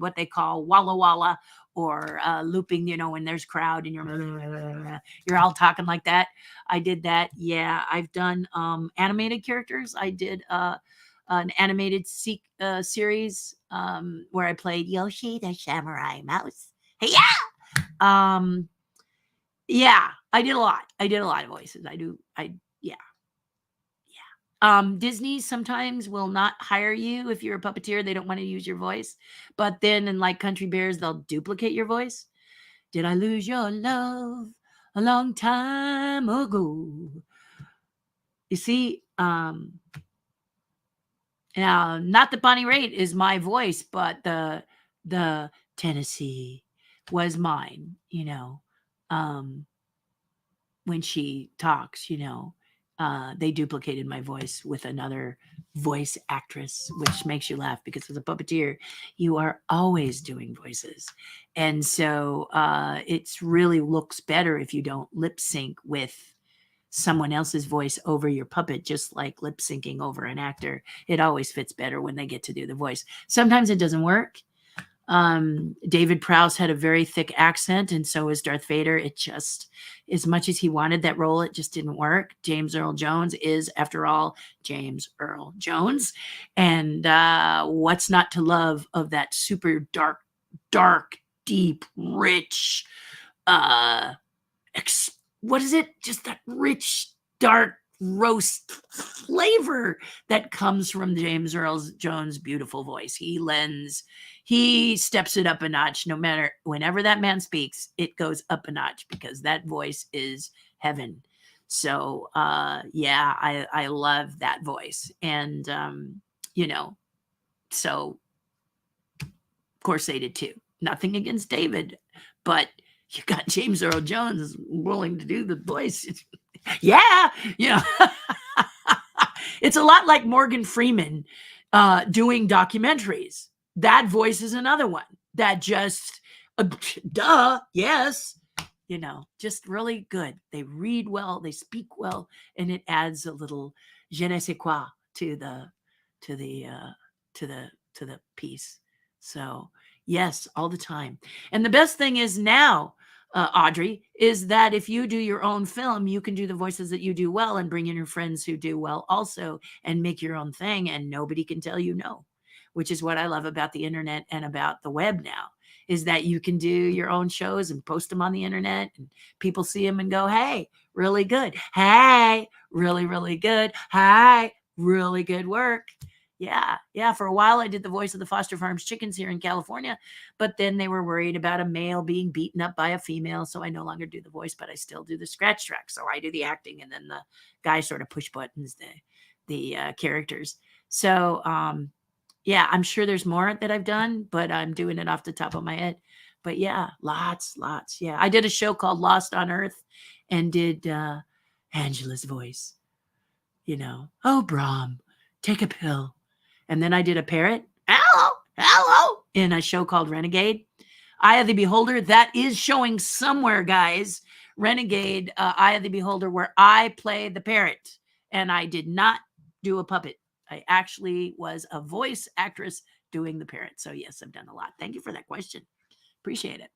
what they call walla walla, or looping, when there's crowd and you're all talking like that. I did that. Yeah, I've done animated characters. I did an animated series where I played Yoshi the Samurai Mouse. Hey, yeah. Yeah, I did a lot. I did a lot of voices. Yeah. Disney sometimes will not hire you if you're a puppeteer. They don't want to use your voice. But then in like Country Bears, they'll duplicate your voice. Did I lose your love a long time ago? You see, now not that Bonnie Raitt is my voice, but the Tennessee was mine, when she talks, they duplicated my voice with another voice actress, which makes you laugh because as a puppeteer, you are always doing voices. And so it's really looks better if you don't lip sync with someone else's voice over your puppet, just like lip syncing over an actor. It always fits better when they get to do the voice. Sometimes it doesn't work. David Prowse had a very thick accent, and so is Darth Vader. It just, as much as he wanted that role, it just didn't work. James Earl Jones is, after all, James Earl Jones. And what's not to love of that super dark, deep, rich, what is it? Just that rich, dark roast flavor that comes from James Earl Jones' beautiful voice. He steps it up a notch. No matter, whenever that man speaks, it goes up a notch because that voice is heaven. So yeah, I love that voice. And so of course they did too. Nothing against David, but you got James Earl Jones willing to do the voice. Yeah, it's a lot like Morgan Freeman doing documentaries. That voice is another one that just, yes, just really good. They read well, they speak well, and it adds a little je ne sais quoi to the piece. So yes, all the time. And the best thing is now, Audrey, is that if you do your own film, you can do the voices that you do well and bring in your friends who do well also and make your own thing, and nobody can tell you no, which is what I love about the internet and about the web now, is that you can do your own shows and post them on the internet, and people see them and go, hey, really good. Hey, really, really good. Hey, really good work. Yeah. For a while, I did the voice of the Foster Farms chickens here in California, but then they were worried about a male being beaten up by a female, so I no longer do the voice, but I still do the scratch track. So I do the acting, and then the guys sort of push buttons. characters. So yeah, I'm sure there's more that I've done, but I'm doing it off the top of my head. But yeah, lots. Yeah, I did a show called Lost on Earth, and did Angela's voice. Oh, Brahm, take a pill. And then I did a parrot, hello, in a show called Renegade. Eye of the Beholder, that is showing somewhere, guys. Renegade, Eye of the Beholder, where I play the parrot. And I did not do a puppet. I actually was a voice actress doing the parrot. So, yes, I've done a lot. Thank you for that question. Appreciate it.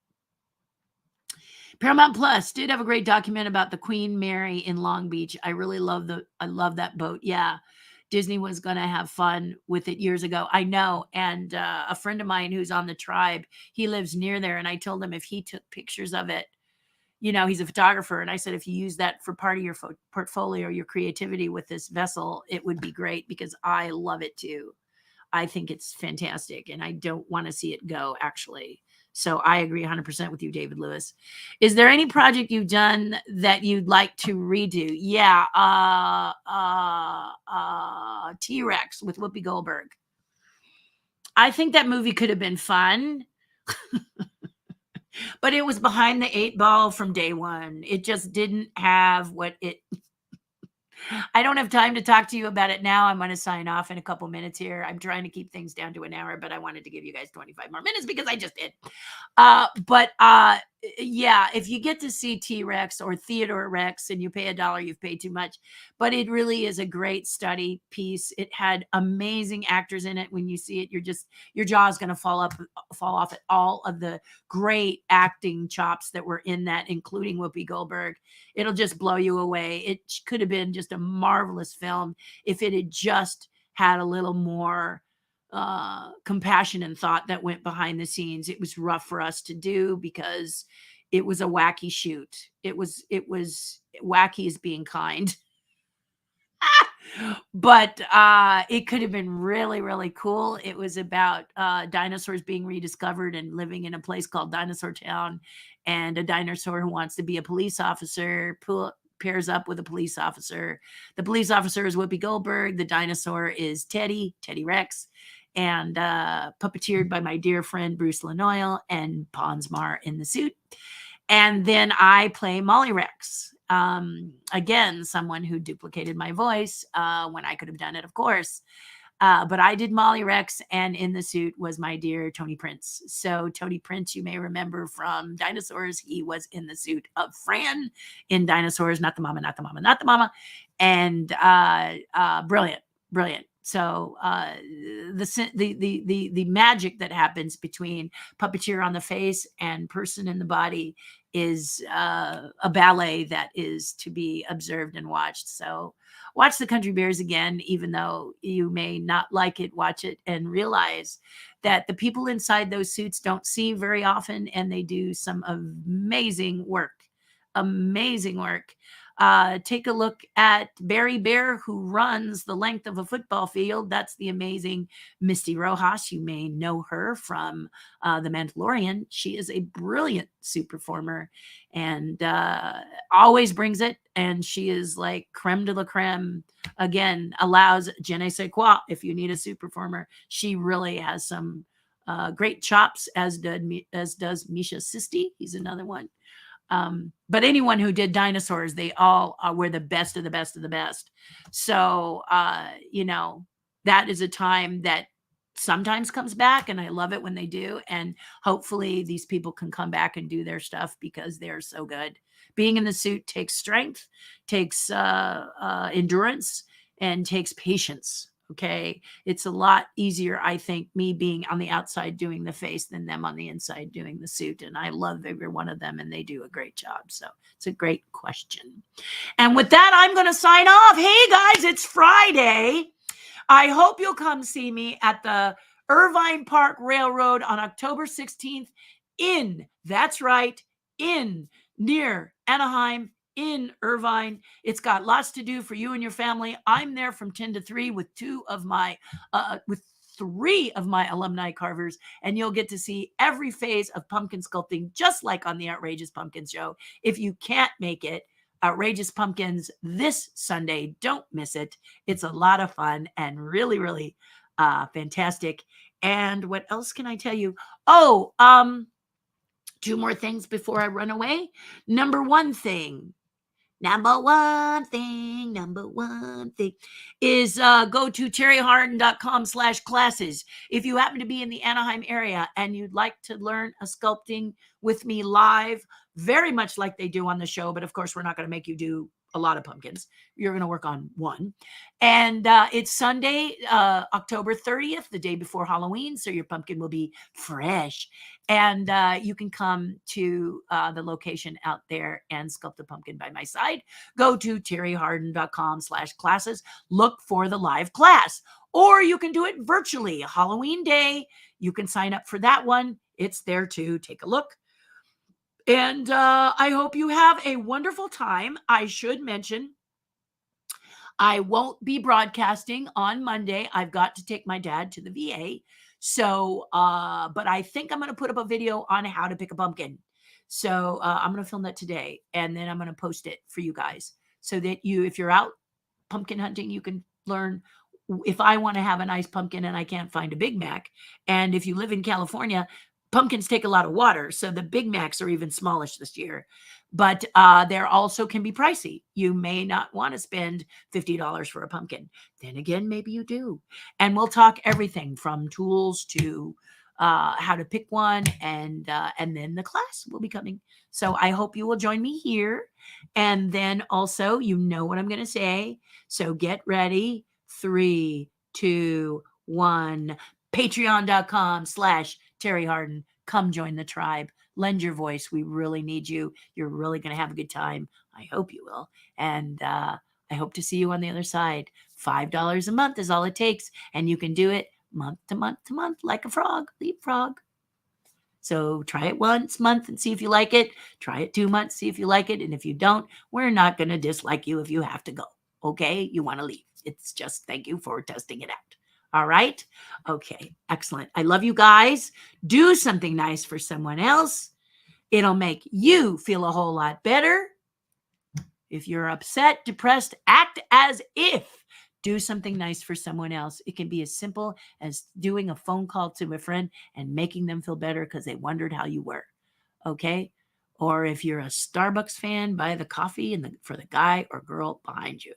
Paramount Plus did have a great document about the Queen Mary in Long Beach. I really love that boat. Yeah. Disney was going to have fun with it years ago. I know. And a friend of mine who's on the tribe, he lives near there. And I told him if he took pictures of it, he's a photographer. And I said, if you use that for part of your portfolio, your creativity with this vessel, it would be great, because I love it too. I think it's fantastic, and I don't want to see it go, actually. So I agree 100% with you, David Lewis. Is there any project you've done that you'd like to redo? Yeah, T-Rex with Whoopi Goldberg. I think that movie could have been fun, but it was behind the 8 ball from day one. It just didn't have what it... I don't have time to talk to you about it now. I'm going to sign off in a couple minutes here. I'm trying to keep things down to an hour, but I wanted to give you guys 25 more minutes because I just did. But yeah, if you get to see T-Rex or Theodore Rex and you pay $1, you've paid too much. But it really is a great study piece. It had amazing actors in it. When you see it, your jaw is going to fall off at all of the great acting chops that were in that, including Whoopi Goldberg. It'll just blow you away. It could have been just a marvelous film if it had just had a little more compassion and thought that went behind the scenes. It was rough for us to do because it was a wacky shoot. It was wacky as being kind. But it could have been really, really cool. It was about dinosaurs being rediscovered and living in a place called Dinosaur Town, and a dinosaur who wants to be a police officer pairs up with a police officer. The police officer is Whoopi Goldberg. The dinosaur is Teddy Rex, and puppeteered by my dear friend Bruce Lanoil and Ponsmar in the suit. And then I play Molly Rex. Again, someone who duplicated my voice when I could have done it, of course. But I did Molly Rex, and in the suit was my dear Tony Prince. So Tony Prince, you may remember from Dinosaurs. He was in the suit of Fran in Dinosaurs, not the mama. And brilliant. So the magic that happens between puppeteer on the face and person in the body is a ballet that is to be observed and watched. So watch The Country Bears again, even though you may not like it. Watch it and realize that the people inside those suits don't see very often, and they do some amazing work. Take a look at Barry Bear, who runs the length of a football field. That's the amazing Misty Rojas. You may know her from The Mandalorian. She is a brilliant suit performer and always brings it. And she is like creme de la creme. Again, allows je ne sais quoi if you need a suit performer. She really has some great chops, as does Misha Sisti. He's another one. But anyone who did Dinosaurs, they all were the best of the best of the best. So, that is a time that sometimes comes back, and I love it when they do. And hopefully these people can come back and do their stuff because they're so good. Being in the suit takes strength, takes endurance, and takes patience. Okay. It's a lot easier, I think, me being on the outside doing the face than them on the inside doing the suit. And I love every one of them, and they do a great job. So it's a great question. And with that, I'm going to sign off. Hey guys, it's Friday. I hope you'll come see me at the Irvine Park Railroad on October 16th that's right, near Anaheim, in Irvine. It's got lots to do for you and your family. I'm there from 10 to 3 with 3 of my alumni carvers, and you'll get to see every phase of pumpkin sculpting, just like on the Outrageous Pumpkin Show. If you can't make it, Outrageous Pumpkins this Sunday. Don't miss it. It's a lot of fun and really, really fantastic. And what else can I tell you? Oh, two more things before I run away. Number one thing is go to terryhardin.com/classes. If you happen to be in the Anaheim area and you'd like to learn a sculpting with me live, very much like they do on the show, but of course, we're not going to make you do a lot of pumpkins. You're going to work on one. And it's Sunday, October 30th, the day before Halloween. So your pumpkin will be fresh. And you can come to the location out there and sculpt a pumpkin by my side. Go to terryhardin.com/classes. Look for the live class. Or you can do it virtually. Halloween day, you can sign up for that one. It's there too. Take a look. And I hope you have a wonderful time. I should mention, I won't be broadcasting on Monday. I've got to take my dad to the VA. So, but I think I'm going to put up a video on how to pick a pumpkin. So I'm going to film that today, and then I'm going to post it for you guys so that if you're out pumpkin hunting, you can learn. If I want to have a nice pumpkin and I can't find a Big Mac, and if you live in California, pumpkins take a lot of water, so the Big Macs are even smallish this year. But there also can be pricey. You may not want to spend $50 for a pumpkin. Then again, maybe you do. And we'll talk everything from tools to how to pick one, and then the class will be coming. So I hope you will join me here. And then also, you know what I'm going to say. So get ready. 3, 2, 1. Patreon.com/Terry Hardin. Come join the tribe. Lend your voice. We really need you. You're really going to have a good time. I hope you will. And I hope to see you on the other side. $5 a month is all it takes. And you can do it month to month to month, like a frog, leapfrog. So try it once a month and see if you like it. Try it 2 months, see if you like it. And if you don't, we're not going to dislike you if you have to go. Okay? You want to leave. It's just thank you for testing it out. All right? Okay, excellent. I love you guys. Do something nice for someone else. It'll make you feel a whole lot better. If you're upset, depressed, act as if. Do something nice for someone else. It can be as simple as doing a phone call to a friend and making them feel better because they wondered how you were. Okay? Or if you're a Starbucks fan, buy the coffee for the guy or girl behind you.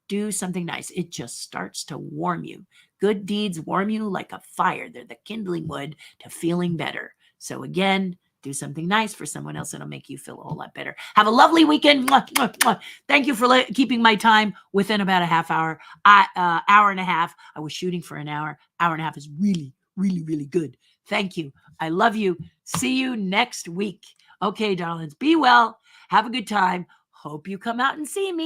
Do something nice. It just starts to warm you. Good deeds warm you like a fire. They're the kindling wood to feeling better. So again, do something nice for someone else. It'll make you feel a whole lot better. Have a lovely weekend. Mwah, mwah, mwah. Thank you for keeping my time within about a half hour, hour and a half. I was shooting for an hour. Hour and a half is really, really, really good. Thank you. I love you. See you next week. Okay, darlings, be well. Have a good time. Hope you come out and see me.